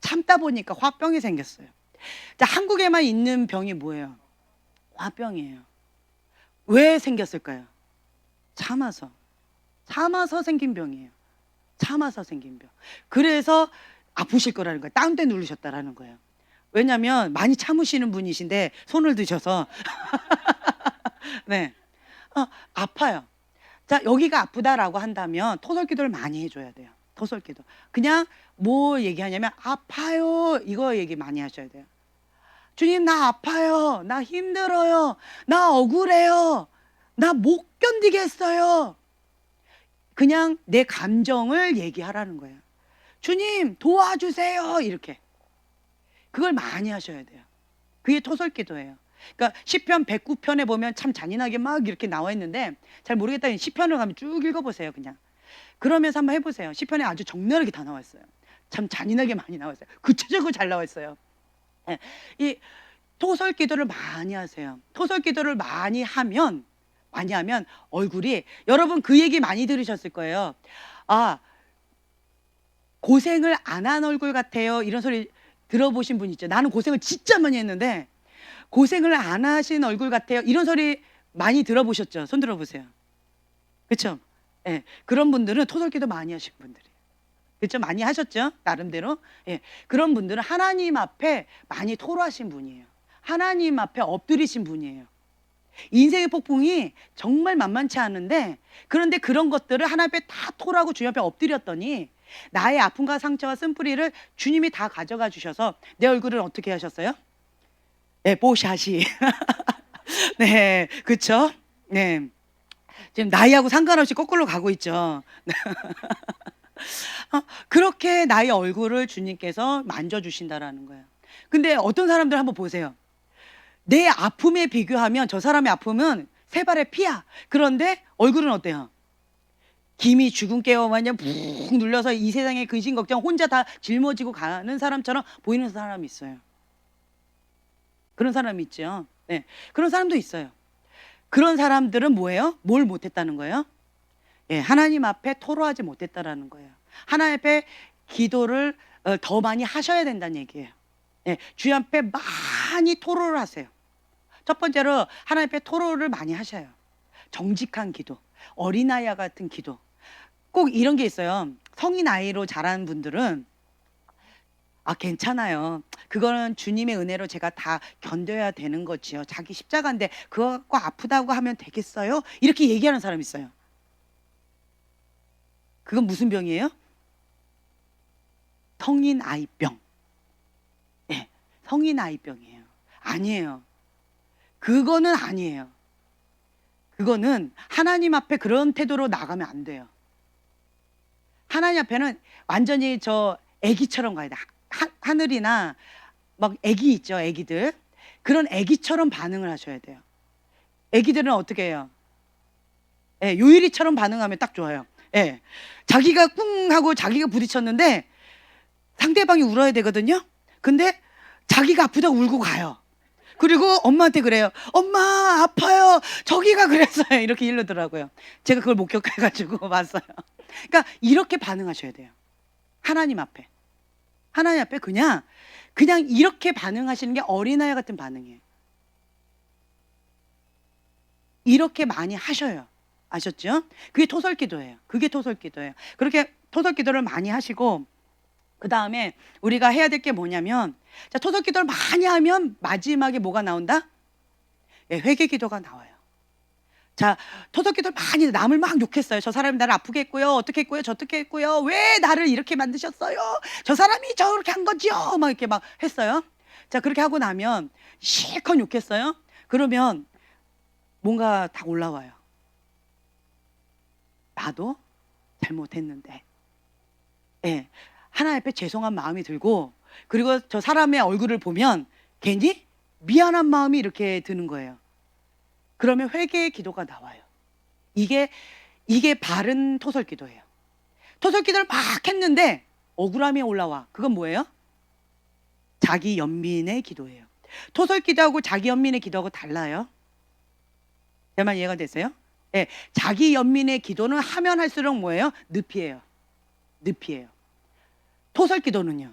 참다 보니까 화병이 생겼어요. 자, 한국에만 있는 병이 뭐예요? 화병이에요. 왜 생겼을까요? 참아서 생긴 병이에요. 참아서 생긴 병. 그래서 아프실 거라는 거예요. 다른 데 누르셨다라는 거예요. 왜냐면 많이 참으시는 분이신데 손을 드셔서 네, 아파요. 자, 여기가 아프다라고 한다면 토설기도를 많이 해줘야 돼요. 토설기도. 그냥 뭐 얘기하냐면 아파요, 이거 얘기 많이 하셔야 돼요. 주님, 나 아파요, 나 힘들어요, 나 억울해요, 나 못 견디겠어요. 그냥 내 감정을 얘기하라는 거예요. 주님 도와주세요, 이렇게. 그걸 많이 하셔야 돼요. 그게 토설기도예요. 그러니까 시편 109편에 보면 참 잔인하게 막 이렇게 나와 있는데 잘 모르겠다. 시편을 가면 쭉 읽어보세요, 그냥. 그러면서 한번 해보세요. 시편에 아주 적나라하게 다 나와 있어요. 참 잔인하게 많이 나와 있어요. 구체적으로 잘 나와 있어요. 예, 이 토설기도를 많이 하세요. 토설기도를 많이 하면 얼굴이, 여러분 그 얘기 많이 들으셨을 거예요. 아, 고생을 안 한 얼굴 같아요, 이런 소리 들어보신 분 있죠. 나는 고생을 진짜 많이 했는데 고생을 안 하신 얼굴 같아요, 이런 소리 많이 들어보셨죠? 손 들어보세요. 그렇죠? 예, 그런 분들은 토설기도 많이 하신 분들이에요. 그렇죠? 많이 하셨죠? 나름대로. 예, 그런 분들은 하나님 앞에 많이 토로하신 분이에요. 하나님 앞에 엎드리신 분이에요. 인생의 폭풍이 정말 만만치 않은데, 그런데 그런 것들을 하나님 앞에 다 토로하고 주님 앞에 엎드렸더니 나의 아픔과 상처와 쓴뿌리를 주님이 다 가져가 주셔서 내 얼굴을 어떻게 하셨어요? 네, 뽀샤시. 네, 그렇죠? 네, 지금 나이하고 상관없이 거꾸로 가고 있죠. 그렇게 나의 얼굴을 주님께서 만져주신다라는 거예요. 근데 어떤 사람들 한번 보세요. 내 아픔에 비교하면 저 사람의 아픔은 세 발의 피야. 그런데 얼굴은 어때요? 김이 죽은 깨어 마냥 푹 눌려서 이 세상의 근심 걱정 혼자 다 짊어지고 가는 사람처럼 보이는 사람이 있어요. 그런 사람이 있죠. 네, 그런 사람도 있어요. 그런 사람들은 뭐예요? 뭘 못했다는 거예요? 예, 하나님 앞에 토로하지 못했다라는 거예요. 하나님 앞에 기도를 더 많이 하셔야 된다는 얘기예요. 예, 주님 앞에 많이 토로를 하세요. 첫 번째로 하나님 앞에 토로를 많이 하셔요. 정직한 기도, 어린아이와 같은 기도. 꼭 이런 게 있어요. 성인 아이로 자란 분들은 아, 괜찮아요. 그거는 주님의 은혜로 제가 다 견뎌야 되는 거지요. 자기 십자가인데 그거 갖고 아프다고 하면 되겠어요? 이렇게 얘기하는 사람이 있어요. 그건 무슨 병이에요? 성인 아이병. 네, 성인 아이병이에요. 아니에요. 그거는 아니에요. 그거는 하나님 앞에 그런 태도로 나가면 안 돼요. 하나님 앞에는 완전히 저 애기처럼 가야 돼. 하늘이나 막 애기 있죠, 애기들. 그런 애기처럼 반응을 하셔야 돼요. 애기들은 어떻게 해요? 예, 요일이처럼 반응하면 딱 좋아요. 예, 자기가 꿍 하고 자기가 부딪혔는데 상대방이 울어야 되거든요. 근데 자기가 아프다고 울고 가요. 그리고 엄마한테 그래요. 엄마 아파요. 저기가 그랬어요. 이렇게 이러더라고요. 제가 그걸 목격해가지고 봤어요. 그러니까 이렇게 반응하셔야 돼요. 하나님 앞에. 하나님 앞에 그냥 이렇게 반응하시는 게 어린아이 같은 반응이에요. 이렇게 많이 하셔요. 아셨죠? 그게 토설기도예요. 그게 토설기도예요. 그렇게 토설기도를 많이 하시고 그 다음에 우리가 해야 될 게 뭐냐면, 자, 토설기도를 많이 하면 마지막에 뭐가 나온다? 예, 회개기도가 나와요. 자, 토설기도를 많이 남을 막 욕했어요. 저 사람이 나를 아프게 했고요. 어떻게 했고요. 저떻게 했고요. 왜 나를 이렇게 만드셨어요. 저 사람이 저렇게 한 거지요. 막 이렇게 막 했어요. 자, 그렇게 하고 나면 실컷 욕했어요. 그러면 뭔가 다 올라와요. 나도 잘못했는데. 예, 하나님 앞에 죄송한 마음이 들고, 그리고 저 사람의 얼굴을 보면 괜히 미안한 마음이 이렇게 드는 거예요. 그러면 회개의 기도가 나와요. 이게 바른 토설기도예요. 토설기도를 막 했는데 억울함이 올라와. 그건 뭐예요? 자기 연민의 기도예요. 토설기도하고 자기 연민의 기도하고 달라요. 제 말 이해가 되세요? 네, 자기 연민의 기도는 하면 할수록 뭐예요? 늪이에요. 늪이에요. 토설기도는요,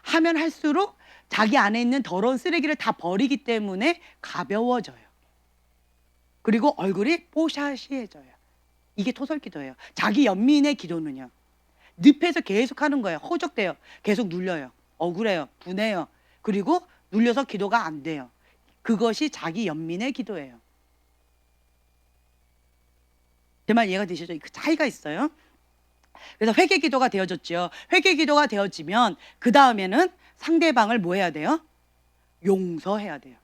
하면 할수록 자기 안에 있는 더러운 쓰레기를 다 버리기 때문에 가벼워져요. 그리고 얼굴이 뽀샤시해져요. 이게 토설기도예요. 자기 연민의 기도는요, 늪에서 계속 하는 거예요. 허적돼요. 계속 눌려요. 억울해요. 분해요. 그리고 눌려서 기도가 안 돼요. 그것이 자기 연민의 기도예요. 제 말 이해가 되시죠? 그 차이가 있어요. 그래서 회개기도가 되어졌죠. 회개기도가 되어지면 그 다음에는 상대방을 뭐 해야 돼요? 용서해야 돼요.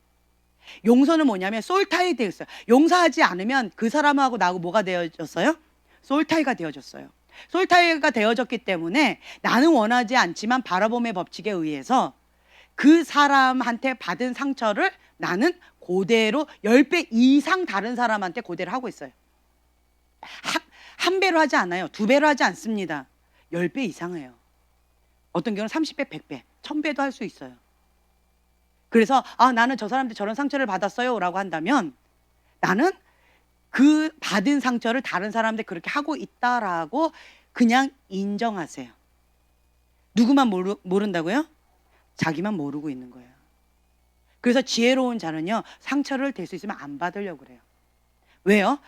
용서는 뭐냐면 솔타이 되었어요. 용서하지 않으면 그 사람하고 나하고 뭐가 되어졌어요? 솔타이가 되어졌어요. 솔타이가 되어졌기 때문에 나는 원하지 않지만 바라봄의 법칙에 의해서 그 사람한테 받은 상처를 나는 그대로 10배 이상 다른 사람한테 그대로 하고 있어요. 한 배로 하지 않아요. 2배로 하지 않습니다. 10배 이상 해요. 어떤 경우는 30배, 100배, 1000배도 할 수 있어요. 그래서 나는 저 사람한테 저런 상처를 받았어요 라고 한다면 나는 그 받은 상처를 다른 사람한테 그렇게 하고 있다라고 그냥 인정하세요. 누구만 모른다고요? 자기만 모르고 있는 거예요. 그래서 지혜로운 자는요, 상처를 될 수 있으면 안 받으려고 그래요. 왜요?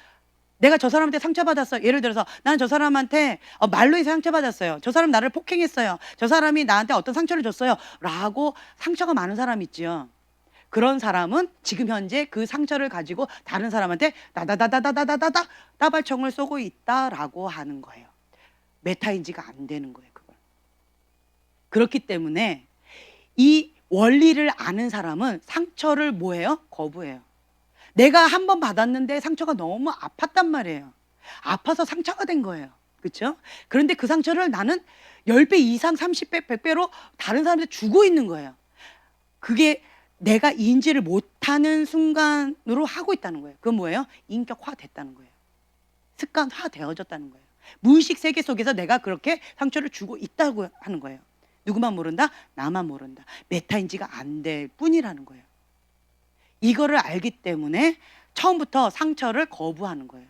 내가 저 사람한테 상처받았어요. 예를 들어서 나는 저 사람한테 말로 해서 상처받았어요. 저 사람 나를 폭행했어요. 저 사람이 나한테 어떤 상처를 줬어요. 라고 상처가 많은 사람 있지요. 그런 사람은 지금 현재 그 상처를 가지고 다른 사람한테 다다다다다다다다 따발총을 쏘고 있다라고 하는 거예요. 메타인지가 안 되는 거예요, 그걸. 그렇기 때문에 이 원리를 아는 사람은 상처를 뭐해요? 거부해요. 내가 한 번 받았는데 상처가 너무 아팠단 말이에요. 아파서 상처가 된 거예요. 그렇죠? 그런데 그 상처를 나는 10배 이상 30배, 100배로 다른 사람한테 주고 있는 거예요. 그게 내가 인지를 못하는 순간으로 하고 있다는 거예요. 그건 뭐예요? 인격화 됐다는 거예요. 습관화 되어졌다는 거예요. 무의식 세계 속에서 내가 그렇게 상처를 주고 있다고 하는 거예요. 누구만 모른다? 나만 모른다. 메타인지가 안 될 뿐이라는 거예요. 이거를 알기 때문에 처음부터 상처를 거부하는 거예요.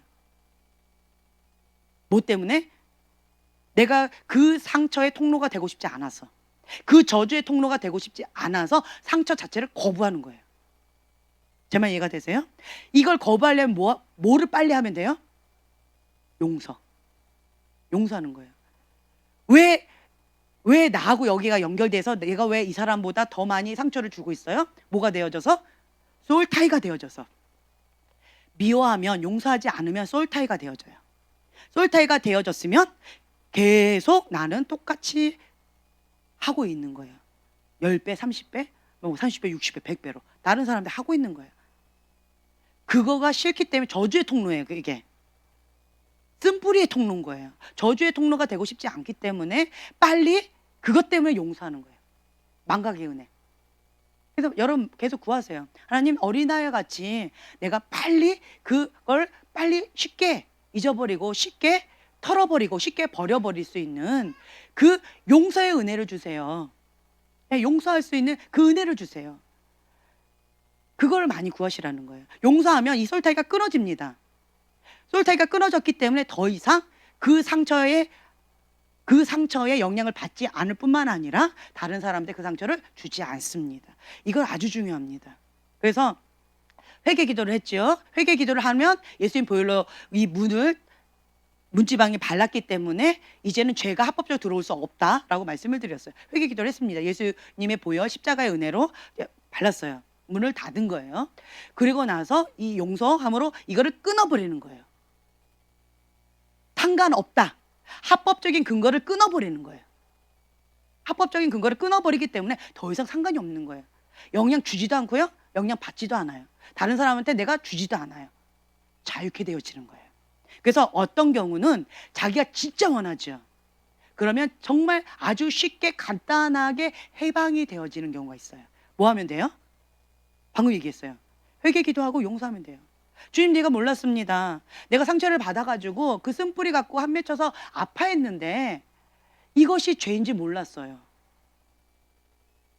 뭐 때문에? 내가 그 상처의 통로가 되고 싶지 않아서, 그 저주의 통로가 되고 싶지 않아서 상처 자체를 거부하는 거예요. 제 말 이해가 되세요? 이걸 거부하려면 뭐를 빨리 하면 돼요? 용서하는 거예요. 왜 왜 나하고 여기가 연결돼서 내가 왜 이 사람보다 더 많이 상처를 주고 있어요? 뭐가 되어져서? 소울타이가 되어져서. 미워하면, 용서하지 않으면 소울타이가 되어져요. 소울타이가 되어졌으면 계속 나는 똑같이 하고 있는 거예요. 10배, 30배, 30배, 60배, 100배로 다른 사람들 하고 있는 거예요. 그거가 싫기 때문에 저주의 통로예요. 이게 쓴뿌리의 통로인 거예요. 저주의 통로가 되고 싶지 않기 때문에 빨리 그것 때문에 용서하는 거예요. 망각의 은혜. 그래서 여러분 계속 구하세요. 하나님, 어린아이와 같이 내가 빨리 그걸 빨리 쉽게 잊어버리고 쉽게 털어버리고 쉽게 버려버릴 수 있는 그 용서의 은혜를 주세요. 용서할 수 있는 그 은혜를 주세요. 그걸 많이 구하시라는 거예요. 용서하면 이 솔타이가 끊어집니다. 솔타이가 끊어졌기 때문에 더 이상 그 상처에 영향을 받지 않을 뿐만 아니라 다른 사람한테 그 상처를 주지 않습니다. 이건 아주 중요합니다. 그래서 회개 기도를 했죠. 회개 기도를 하면 예수님 보혈로 이 문지방에 발랐기 때문에 이제는 죄가 합법적으로 들어올 수 없다라고 말씀을 드렸어요. 회개 기도를 했습니다. 예수님의 보혈 십자가의 은혜로 발랐어요. 문을 닫은 거예요. 그리고 나서 이 용서함으로 이거를 끊어버리는 거예요. 상관없다. 합법적인 근거를 끊어버리는 거예요. 합법적인 근거를 끊어버리기 때문에 더 이상 상관이 없는 거예요. 영향 주지도 않고요. 영향 받지도 않아요. 다른 사람한테 내가 주지도 않아요. 자유케 되어지는 거예요. 그래서 어떤 경우는 자기가 진짜 원하죠. 그러면 정말 아주 쉽게 간단하게 해방이 되어지는 경우가 있어요. 뭐 하면 돼요? 방금 얘기했어요. 회개 기도하고 용서하면 돼요. 주님, 내가 몰랐습니다. 내가 상처를 받아가지고 그 쓴뿌리 갖고 한 맺혀서 아파했는데 이것이 죄인지 몰랐어요.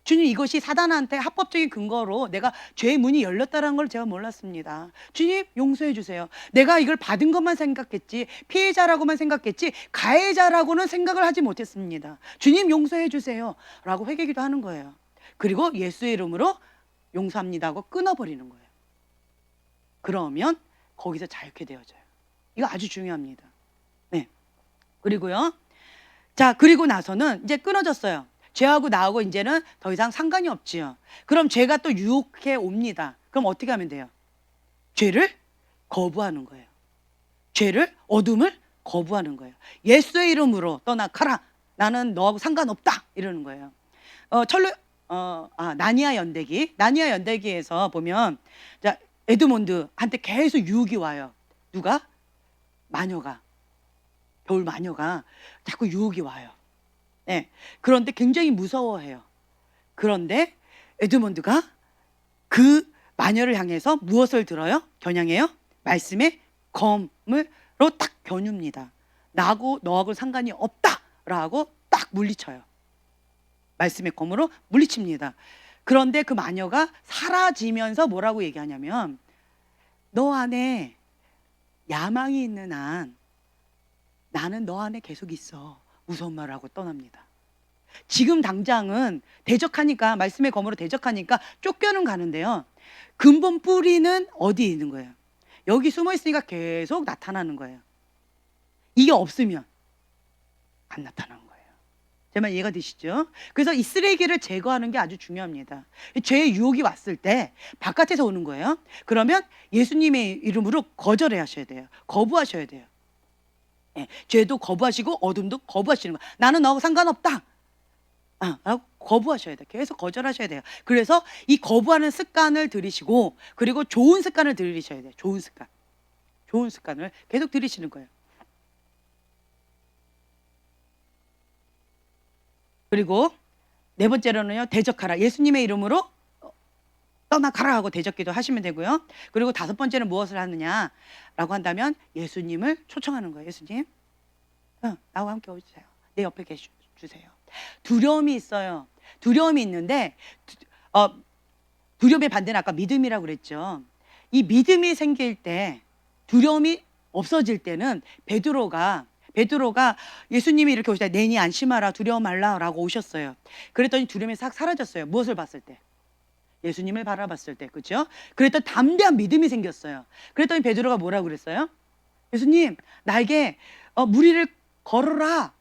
주님, 이것이 사단한테 합법적인 근거로 내가 죄의 문이 열렸다는 걸 제가 몰랐습니다. 주님, 용서해 주세요. 내가 이걸 받은 것만 생각했지 피해자라고만 생각했지 가해자라고는 생각을 하지 못했습니다. 주님, 용서해 주세요 라고 회개기도 하는 거예요. 그리고 예수의 이름으로 용서합니다 하고 끊어버리는 거예요. 그러면 거기서 자유케 되어져요. 이거 아주 중요합니다. 네. 그리고요. 자, 그리고 나서는 이제 끊어졌어요. 죄하고 나하고 이제는 더 이상 상관이 없지요. 그럼 죄가 또 유혹해 옵니다. 그럼 어떻게 하면 돼요? 죄를 거부하는 거예요. 죄를, 어둠을 거부하는 거예요. 예수의 이름으로 떠나가라. 나는 너하고 상관없다. 이러는 거예요. 나니아 연대기에서 보면, 자, 에드몬드한테 계속 유혹이 와요. 누가? 마녀가. 겨울 마녀가 자꾸 유혹이 와요. 네. 그런데 굉장히 무서워해요. 그런데 에드몬드가 그 마녀를 향해서 무엇을 들어요? 겨냥해요? 말씀의 검으로 딱 겨눕니다. 나하고 너하고 상관이 없다라고 딱 물리쳐요. 말씀의 검으로 물리칩니다. 그런데 그 마녀가 사라지면서 뭐라고 얘기하냐면, 너 안에 야망이 있는 한 나는 너 안에 계속 있어. 무서운 말을 하고 떠납니다. 지금 당장은 대적하니까, 말씀의 검으로 대적하니까 쫓겨는 가는데요. 근본 뿌리는 어디에 있는 거예요? 여기 숨어 있으니까 계속 나타나는 거예요. 이게 없으면 안 나타나는 거예요. 제 말 이해가 되시죠? 그래서 이 쓰레기를 제거하는 게 아주 중요합니다. 죄의 유혹이 왔을 때 바깥에서 오는 거예요. 그러면 예수님의 이름으로 거절해 하셔야 돼요. 거부하셔야 돼요. 예, 죄도 거부하시고 어둠도 거부하시는 거예요. 나는 너하고 상관없다. 거부하셔야 돼요. 계속 거절하셔야 돼요. 그래서 이 거부하는 습관을 들이시고, 그리고 좋은 습관을 들이셔야 돼요. 좋은 습관을 계속 들이시는 거예요. 그리고 네 번째로는요, 대적하라. 예수님의 이름으로 떠나가라 하고 대적기도 하시면 되고요. 그리고 다섯 번째는 무엇을 하느냐라고 한다면 예수님을 초청하는 거예요. 예수님, 나와 함께 오세요. 내 옆에 계셔주세요. 두려움이 있어요. 두려움이 있는데 두려움의 반대는 아까 믿음이라고 그랬죠. 이 믿음이 생길 때, 두려움이 없어질 때는 베드로가 예수님이 이렇게 오실 때 내니 안심하라, 두려워 말라라고 오셨어요. 그랬더니 두려움이 싹 사라졌어요. 무엇을 봤을 때? 예수님을 바라봤을 때, 그렇죠? 그랬더니 담대한 믿음이 생겼어요. 그랬더니 베드로가 뭐라고 그랬어요? 예수님, 나에게 무리를 걸어라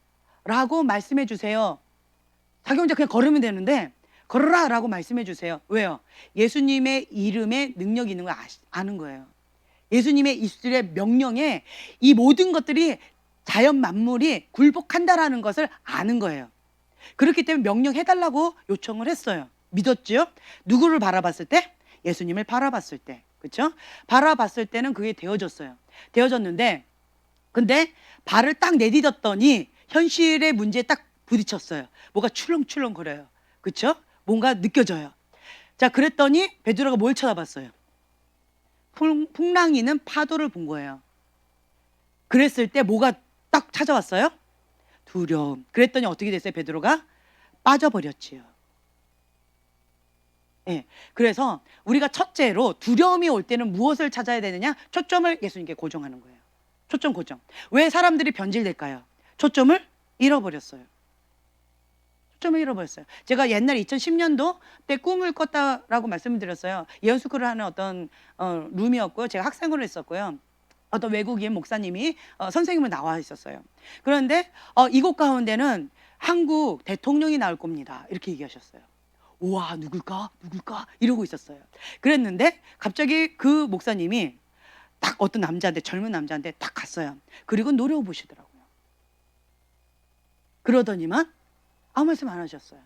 라고 말씀해 주세요. 자기 혼자 그냥 걸으면 되는데 걸어라 라고 말씀해 주세요. 왜요? 예수님의 이름에 능력이 있는 걸 아는 거예요. 예수님의 입술의 명령에 이 모든 것들이 자연 만물이 굴복한다라는 것을 아는 거예요. 그렇기 때문에 명령해달라고 요청을 했어요. 믿었죠? 누구를 바라봤을 때? 예수님을 바라봤을 때. 그렇죠? 바라봤을 때는 그게 되어졌어요. 되어졌는데 근데 발을 딱 내딛었더니 현실의 문제에 딱 부딪혔어요. 뭐가 출렁출렁 거려요. 그렇죠? 뭔가 느껴져요. 자, 그랬더니 베드로가 뭘 쳐다봤어요? 풍랑이는 파도를 본 거예요. 그랬을 때 뭐가 딱 찾아왔어요? 두려움. 그랬더니 어떻게 됐어요? 베드로가 빠져버렸지요. 예. 그래서 우리가 첫째로 두려움이 올 때는 무엇을 찾아야 되느냐? 초점을 예수님께 고정하는 거예요. 초점 고정. 왜 사람들이 변질될까요? 초점을 잃어버렸어요. 초점을 잃어버렸어요. 제가 옛날 2010년도 때 꿈을 꿨다라고 말씀을 드렸어요. 예언스쿨을 하는 어떤 룸이었고요. 제가 학생으로 했었고요. 어떤 외국인 목사님이 선생님으로 나와 있었어요. 그런데 이곳 가운데는 한국 대통령이 나올 겁니다. 이렇게 얘기하셨어요. 우와, 누굴까? 이러고 있었어요. 그랬는데 갑자기 그 목사님이 딱 어떤 남자한테, 젊은 남자한테 딱 갔어요. 그리고 노려보시더라고요. 그러더니만 아무 말씀 안 하셨어요.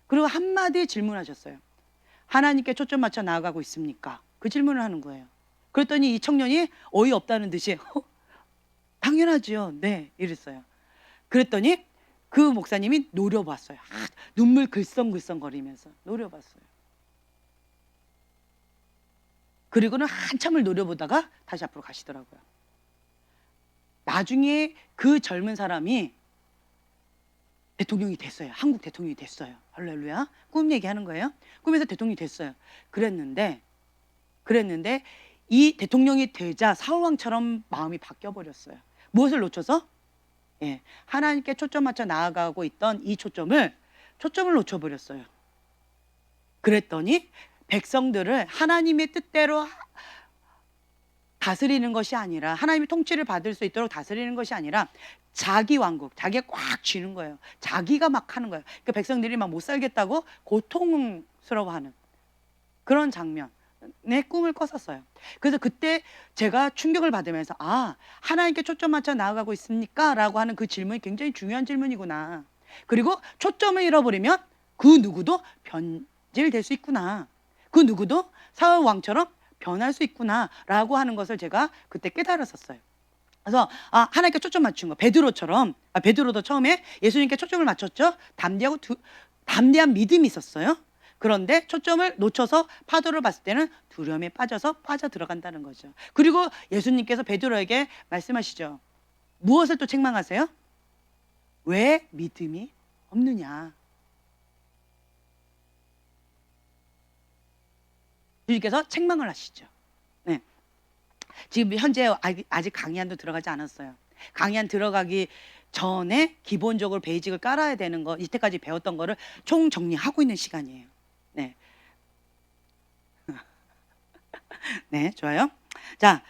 그리고 한마디 질문하셨어요. 하나님께 초점 맞춰 나아가고 있습니까? 그 질문을 하는 거예요. 그랬더니 이 청년이 어이없다는 듯이 당연하지요. 네, 이랬어요. 그랬더니 그 목사님이 노려봤어요. 눈물 글썽글썽 거리면서 노려봤어요. 그리고는 한참을 노려보다가 다시 앞으로 가시더라고요. 나중에 그 젊은 사람이 대통령이 됐어요. 한국 대통령이 됐어요. 할렐루야. 꿈 얘기하는 거예요. 꿈에서 대통령이 됐어요. 그랬는데 이 대통령이 되자 사울왕처럼 마음이 바뀌어버렸어요. 무엇을 놓쳐서? 예, 하나님께 초점 맞춰 나아가고 있던 이 초점을 놓쳐버렸어요. 그랬더니 백성들을 하나님의 뜻대로 다스리는 것이 아니라, 하나님의 통치를 받을 수 있도록 다스리는 것이 아니라 자기 왕국, 자기가 꽉 쥐는 거예요. 자기가 막 하는 거예요. 그러니까 백성들이 막 못 살겠다고 고통스러워하는 그런 장면의 꿈을 꿨었어요. 그래서 그때 제가 충격을 받으면서 하나님께 초점 맞춰 나아가고 있습니까? 라고 하는 그 질문이 굉장히 중요한 질문이구나. 그리고 초점을 잃어버리면 그 누구도 변질될 수 있구나. 그 누구도 사울 왕처럼 변할 수 있구나 라고 하는 것을 제가 그때 깨달았었어요. 그래서 하나님께 초점 맞춘 거. 베드로처럼, 베드로도 처음에 예수님께 초점을 맞췄죠. 담대한 믿음이 있었어요. 그런데 초점을 놓쳐서 파도를 봤을 때는 두려움에 빠져서 빠져들어간다는 거죠. 그리고 예수님께서 베드로에게 말씀하시죠. 무엇을 또 책망하세요? 왜 믿음이 없느냐. 주님께서 책망을 하시죠. 네. 지금 현재 아직 강의안도 들어가지 않았어요. 강의안 들어가기 전에 기본적으로 베이직을 깔아야 되는 거, 이때까지 배웠던 거를 총정리하고 있는 시간이에요. 네. 네, 좋아요. 자,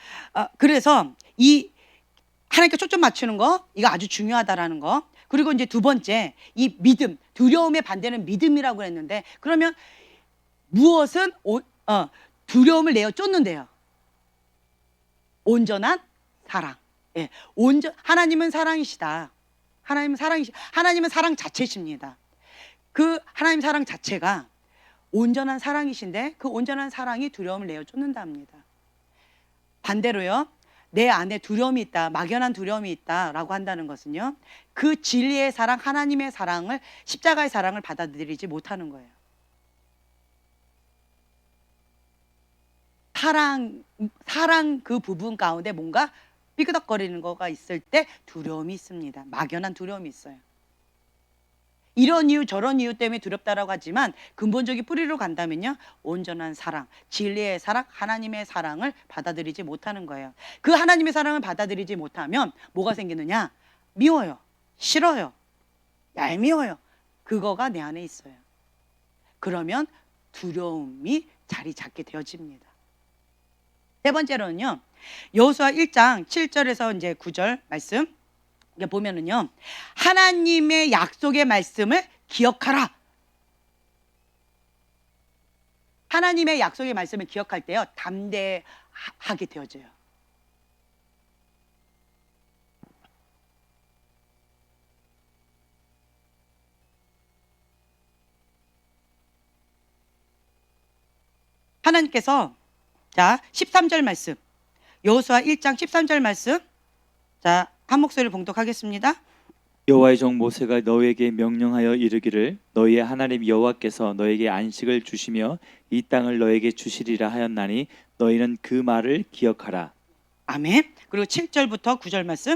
그래서 이 하나님께 초점 맞추는 거, 이거 아주 중요하다라는 거. 그리고 이제 두 번째, 이 믿음, 두려움의 반대는 믿음이라고 했는데, 그러면 무엇은 두려움을 내어 쫓는데요. 온전한 사랑. 예, 하나님은 사랑이시다. 하나님은 사랑 자체십니다. 그 하나님 사랑 자체가 온전한 사랑이신데 그 온전한 사랑이 두려움을 내어 쫓는다 합니다. 반대로요. 내 안에 두려움이 있다, 막연한 두려움이 있다라고 한다는 것은요. 그 진리의 사랑, 하나님의 사랑을, 십자가의 사랑을 받아들이지 못하는 거예요. 사랑 그 부분 가운데 뭔가 삐그덕거리는 거가 있을 때 두려움이 있습니다. 막연한 두려움이 있어요. 이런 이유 저런 이유 때문에 두렵다라고 하지만 근본적인 뿌리로 간다면요. 온전한 사랑, 진리의 사랑, 하나님의 사랑을 받아들이지 못하는 거예요. 그 하나님의 사랑을 받아들이지 못하면 뭐가 생기느냐? 미워요. 싫어요. 얄미워요. 그거가 내 안에 있어요. 그러면 두려움이 자리 잡게 되어집니다. 세 번째로는요. 여호수아 1장 7절에서 이제 9절 말씀 보면은요. 하나님의 약속의 말씀을 기억하라. 하나님의 약속의 말씀을 기억할 때요, 담대하게 되어져요. 하나님께서, 자, 13절 말씀, 여호수아 1장 13절 말씀, 자, 한 목소리를 봉독하겠습니다. 여호와의 종 모세가 너에게 명령하여 이르기를 너희의 하나님 여호와께서 너에게 안식을 주시며 이 땅을 너에게 주시리라 하였나니 너희는 그 말을 기억하라. 아멘. 그리고 7절부터 9절 말씀.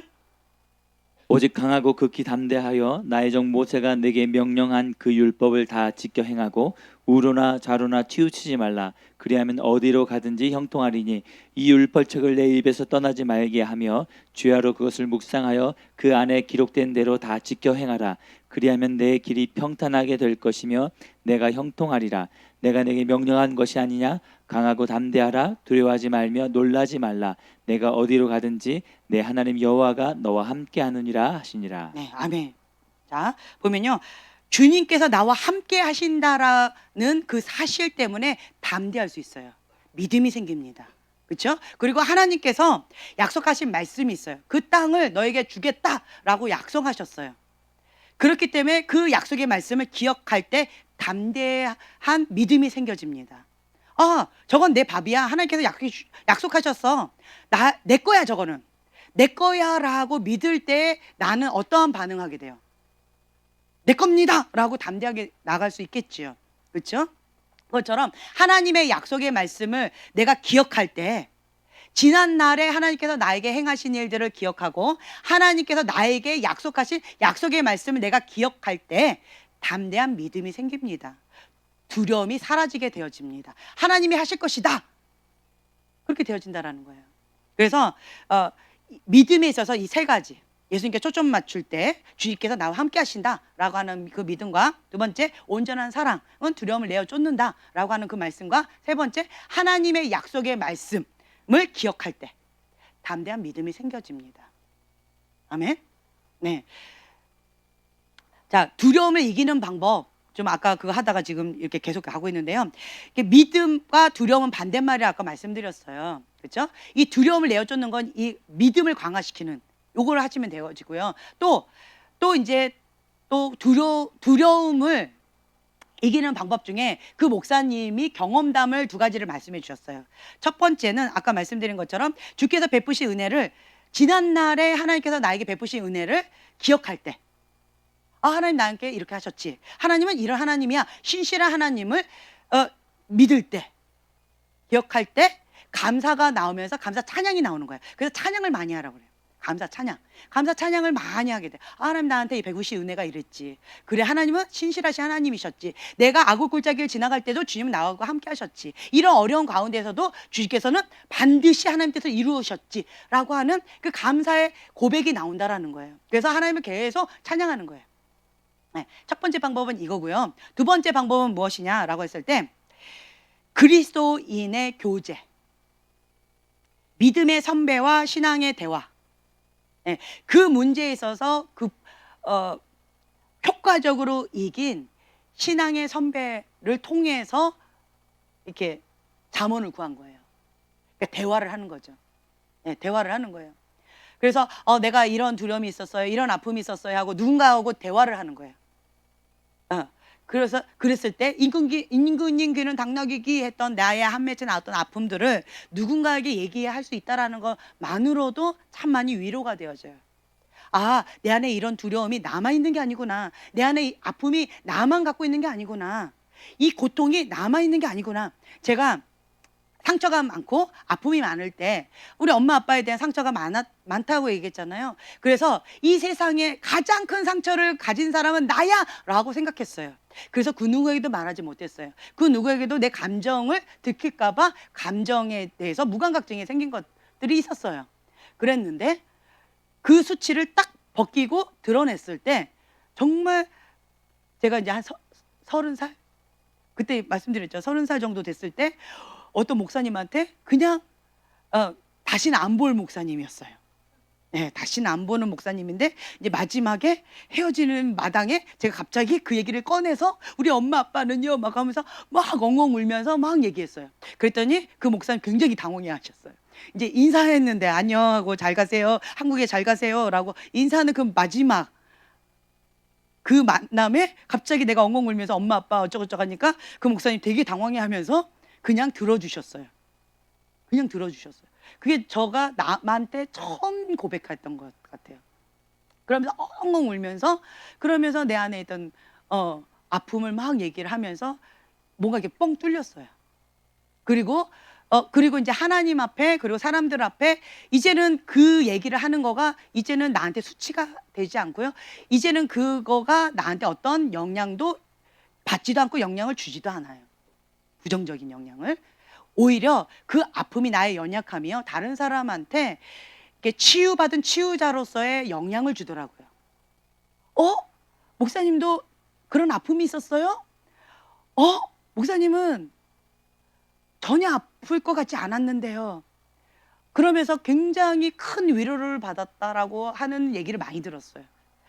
오직 강하고 극히 담대하여 나의 종 모세가 내게 명령한 그 율법을 다 지켜 행하고 우로나 좌로나 치우치지 말라. 그리하면 어디로 가든지 형통하리니 이 율법책을 내 입에서 떠나지 말게 하며 주야로 그것을 묵상하여 그 안에 기록된 대로 다 지켜 행하라. 그리하면 내 길이 평탄하게 될 것이며 내가 형통하리라. 내가 내게 명령한 것이 아니냐? 강하고 담대하라. 두려워하지 말며 놀라지 말라. 내가 어디로 가든지 내 하나님 여호와가 너와 함께 하느니라 하시니라. 네, 아멘. 자, 보면요, 주님께서 나와 함께 하신다라는 그 사실 때문에 담대할 수 있어요. 믿음이 생깁니다. 그렇죠? 그리고 하나님께서 약속하신 말씀이 있어요. 그 땅을 너에게 주겠다라고 약속하셨어요. 그렇기 때문에 그 약속의 말씀을 기억할 때 담대한 믿음이 생겨집니다. 아, 저건 내 밥이야. 하나님께서 약속하셨어. 내 거야, 저거는. 내 거야 라고 믿을 때 나는 어떠한 반응하게 돼요? 내 겁니다 라고 담대하게 나갈 수 있겠지요. 그렇죠? 그것처럼 하나님의 약속의 말씀을 내가 기억할 때, 지난 날에 하나님께서 나에게 행하신 일들을 기억하고 하나님께서 나에게 약속하신 약속의 말씀을 내가 기억할 때 담대한 믿음이 생깁니다. 두려움이 사라지게 되어집니다. 하나님이 하실 것이다. 그렇게 되어진다라는 거예요. 그래서 믿음에 있어서 이 세 가지, 예수님께 초점 맞출 때 주님께서 나와 함께 하신다라고 하는 그 믿음과, 두 번째 온전한 사랑은 두려움을 내어 쫓는다라고 하는 그 말씀과, 세 번째 하나님의 약속의 말씀을 기억할 때 담대한 믿음이 생겨집니다. 아멘. 네. 자, 두려움을 이기는 방법, 좀 아까 그거 하다가 지금 이렇게 계속 가고 있는데요. 믿음과 두려움은 반대말이라 아까 말씀드렸어요. 그렇죠? 이 두려움을 내어 쫓는 건 이 믿음을 강화시키는 요거를 하시면 되어지고요. 또 이제 또 두려움을 이기는 방법 중에 그 목사님이 경험담을 두 가지를 말씀해 주셨어요. 첫 번째는 아까 말씀드린 것처럼 주께서 베푸신 은혜를, 지난 날에 하나님께서 나에게 베푸신 은혜를 기억할 때, 아, 하나님 나에게 이렇게 하셨지. 하나님은 이런 하나님이야. 신실한 하나님을 믿을 때, 기억할 때 감사가 나오면서 감사 찬양이 나오는 거예요. 그래서 찬양을 많이 하라고 그래요. 감사 찬양을 많이 하게 돼. 아, 하나님 나한테 이 베푸신 은혜가 이랬지. 그래, 하나님은 신실하신 하나님이셨지. 내가 악을 골짜기를 지나갈 때도 주님은 나하고 함께 하셨지. 이런 어려운 가운데서도 주님께서는 반드시 하나님께서 이루셨지 라고 하는 그 감사의 고백이 나온다라는 거예요. 그래서 하나님을 계속 찬양하는 거예요. 네, 첫 번째 방법은 이거고요. 두 번째 방법은 무엇이냐라고 했을 때, 그리스도인의 교제, 믿음의 선배와 신앙의 대화, 네, 그 문제에 있어서 효과적으로 이긴 신앙의 선배를 통해서 이렇게 잠언을 구한 거예요. 그러니까 대화를 하는 거죠. 네, 대화를 하는 거예요. 그래서 내가 이런 두려움이 있었어요, 이런 아픔이 있었어요 하고 누군가하고 대화를 하는 거예요. 그래서 그랬을 때 임금님 귀는 당나귀 했던 나의 한 맺혀 나왔던 아픔들을 누군가에게 얘기할 수 있다라는 것만으로도 참 많이 위로가 되어져요. 아, 내 안에 이런 두려움이 나만 있는 게 아니구나. 내 안에 이 아픔이 나만 갖고 있는 게 아니구나. 이 고통이 나만 있는 게 아니구나. 제가 상처가 많고 아픔이 많을 때 우리 엄마 아빠에 대한 상처가 많다고 얘기했잖아요. 그래서 이 세상에 가장 큰 상처를 가진 사람은 나야 라고 생각했어요. 그래서 그 누구에게도 말하지 못했어요. 그 누구에게도 내 감정을 들킬까 봐 감정에 대해서 무감각증이 생긴 것들이 있었어요. 그랬는데 그 수치를 딱 벗기고 드러냈을 때, 정말 제가 이제 한 30살? 그때 말씀드렸죠. 30살 정도 됐을 때 어떤 목사님한테 그냥 다시는 안 볼 목사님이었어요. 네, 다시는 안 보는 목사님인데 이제 마지막에 헤어지는 마당에 제가 갑자기 그 얘기를 꺼내서 우리 엄마 아빠는요 막 하면서 막 엉엉 울면서 막 얘기했어요. 그랬더니 그 목사님 굉장히 당황해 하셨어요. 이제 인사했는데 안녕하고 잘 가세요. 한국에 잘 가세요라고 인사하는 그 마지막 그 만남에 갑자기 내가 엉엉 울면서 엄마 아빠 어쩌고저쩌고 하니까 그 목사님 되게 당황해 하면서 그냥 들어주셨어요. 그냥 들어주셨어요. 그게 저가 남한테 처음 고백했던 것 같아요. 그러면서 엉엉 울면서 그러면서 내 안에 있던 아픔을 막 얘기를 하면서 뭔가 이렇게 뻥 뚫렸어요. 그리고 이제 하나님 앞에 그리고 사람들 앞에 이제는 그 얘기를 하는 거가 이제는 나한테 수치가 되지 않고요. 이제는 그거가 나한테 어떤 영향도 받지도 않고 영향을 주지도 않아요. 부정적인 영향을. 오히려 그 아픔이 나의 연약함이요. 다른 사람한테 이렇게 치유받은 치유자로서의 영향을 주더라고요. 목사님도 그런 아픔이 있었어요? 목사님은 전혀 아플 것 같지 않았는데요. 그러면서 굉장히 큰 위로를 받았다라고 하는 얘기를 많이 들었어요.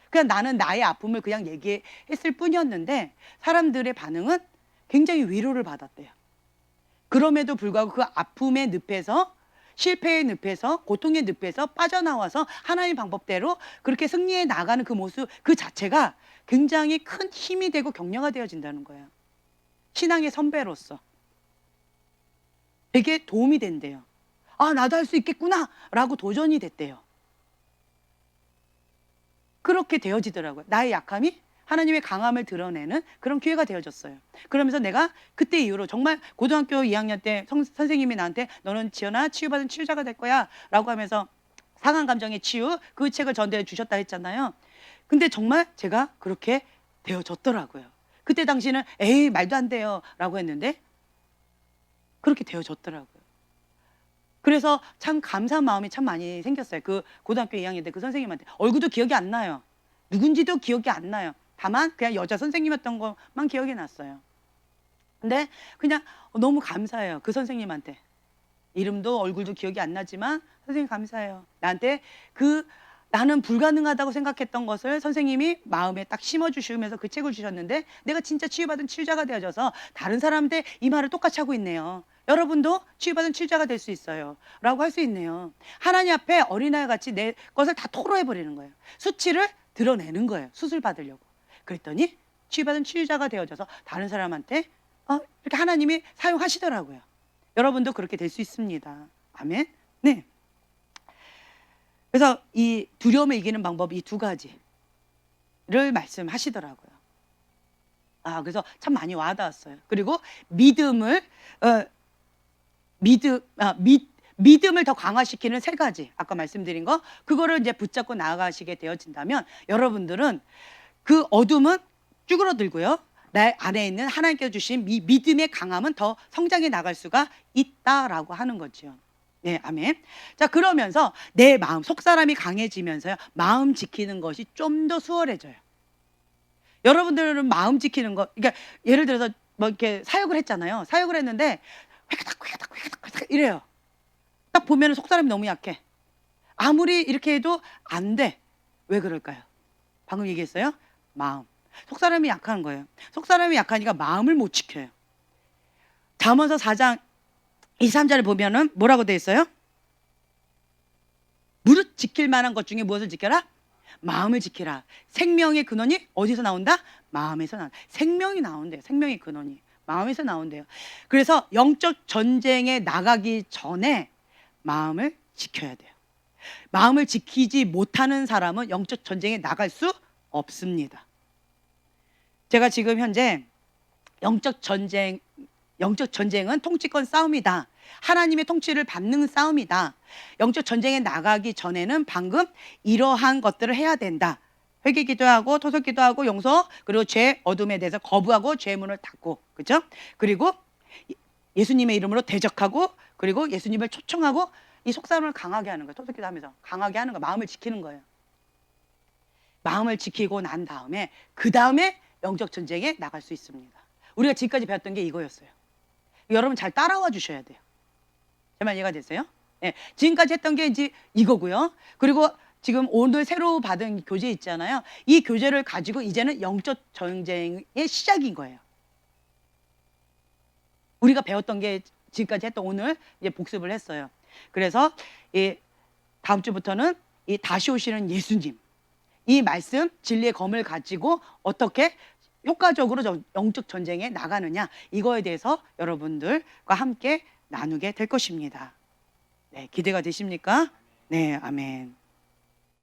그냥 나는 나의 아픔을 그냥 얘기했을 뿐이었는데 사람들의 반응은 굉장히 위로를 받았대요. 그럼에도 불구하고 그 아픔의 늪에서 실패의 늪에서 고통의 늪에서 빠져나와서 하나님의 방법대로 그렇게 승리해 나가는 그 모습 그 자체가 굉장히 큰 힘이 되고 격려가 되어진다는 거예요. 신앙의 선배로서 되게 도움이 된대요. 아, 나도 할 수 있겠구나 라고 도전이 됐대요. 그렇게 되어지더라고요. 나의 약함이 하나님의 강함을 드러내는 그런 기회가 되어졌어요. 그러면서 내가 그때 이후로 정말 고등학교 2학년 때 선생님이 나한테 너는 지연아 치유받은 치유자가 될 거야 라고 하면서 상한 감정의 치유 그 책을 전달해 주셨다 했잖아요. 근데 정말 제가 그렇게 되어졌더라고요. 그때 당시는 에이 말도 안 돼요 라고 했는데 그렇게 되어졌더라고요. 그래서 참 감사한 마음이 참 많이 생겼어요. 그 고등학교 2학년 때 그 선생님한테 얼굴도 기억이 안 나요. 누군지도 기억이 안 나요. 다만 그냥 여자 선생님이었던 것만 기억이 났어요. 근데 그냥 너무 감사해요. 그 선생님한테. 이름도 얼굴도 기억이 안 나지만 선생님 감사해요. 나한테 나는 불가능하다고 생각했던 것을 선생님이 마음에 딱 심어주시면서 그 책을 주셨는데 내가 진짜 치유받은 치유자가 되어져서 다른 사람한테 이 말을 똑같이 하고 있네요. 여러분도 치유받은 치유자가 될 수 있어요 라고 할 수 있네요. 하나님 앞에 어린아이 같이 내 것을 다 토로해버리는 거예요. 수치를 드러내는 거예요. 수술 받으려고. 그랬더니 치유받은 치유자가 되어져서 다른 사람한테 이렇게 하나님이 사용하시더라고요. 여러분도 그렇게 될 수 있습니다. 아멘. 네. 그래서 이 두려움을 이기는 방법 이 두 가지를 말씀하시더라고요. 그래서 참 많이 와닿았어요. 그리고 믿음을 더 강화시키는 세 가지 아까 말씀드린 거 그거를 이제 붙잡고 나아가시게 되어진다면 여러분들은 그 어둠은 쭈그러들고요. 내 안에 있는 하나님께서 주신 믿음의 강함은 더 성장해 나갈 수가 있다라고 하는 거죠. 네, 아멘. 자, 그러면서 내 마음, 속사람이 강해지면서요. 마음 지키는 것이 좀 더 수월해져요. 여러분들은 마음 지키는 거, 그러니까 예를 들어서 뭐 이렇게 사역을 했잖아요. 사역을 했는데 획닥 이래요. 딱 보면 속사람이 너무 약해. 아무리 이렇게 해도 안 돼. 왜 그럴까요? 방금 얘기했어요. 마음. 속사람이 약한 거예요. 속사람이 약하니까 마음을 못 지켜요. 잠언서 4장 23절을 보면은 뭐라고 돼 있어요? 무릇 지킬 만한 것 중에 무엇을 지켜라? 마음을 지키라. 생명의 근원이 어디서 나온다? 마음에서 나온다. 생명이 나온대요. 생명의 근원이 마음에서 나온대요. 그래서 영적 전쟁에 나가기 전에 마음을 지켜야 돼요. 마음을 지키지 못하는 사람은 영적 전쟁에 나갈 수 없습니다. 제가 지금 현재 영적 전쟁은 통치권 싸움이다. 하나님의 통치를 받는 싸움이다. 영적 전쟁에 나가기 전에는 방금 이러한 것들을 해야 된다. 회개 기도하고 토속 기도하고 용서 그리고 죄 어둠에 대해서 거부하고 죄의 문을 닫고 그렇죠? 그리고 예수님의 이름으로 대적하고 그리고 예수님을 초청하고 이 속사람을 강하게 하는 거예요. 토속 기도하면서 강하게 하는 거 마음을 지키는 거예요. 마음을 지키고 난 다음에 그 다음에 영적 전쟁에 나갈 수 있습니다. 우리가 지금까지 배웠던 게 이거였어요. 여러분 잘 따라와 주셔야 돼요. 제 말 이해가 됐어요? 네, 지금까지 했던 게 이제 이거고요. 그리고 지금 오늘 새로 받은 교재 있잖아요. 이 교재를 가지고 이제는 영적 전쟁의 시작인 거예요. 우리가 배웠던 게 지금까지 했던 오늘 이제 복습을 했어요. 그래서 이 다음 주부터는 이 다시 오시는 예수님, 이 말씀 진리의 검을 가지고 어떻게 효과적으로 영적 전쟁에 나가느냐, 이거에 대해서 여러분들과 함께 나누게 될 것입니다. 네, 기대가 되십니까? 네, 아멘.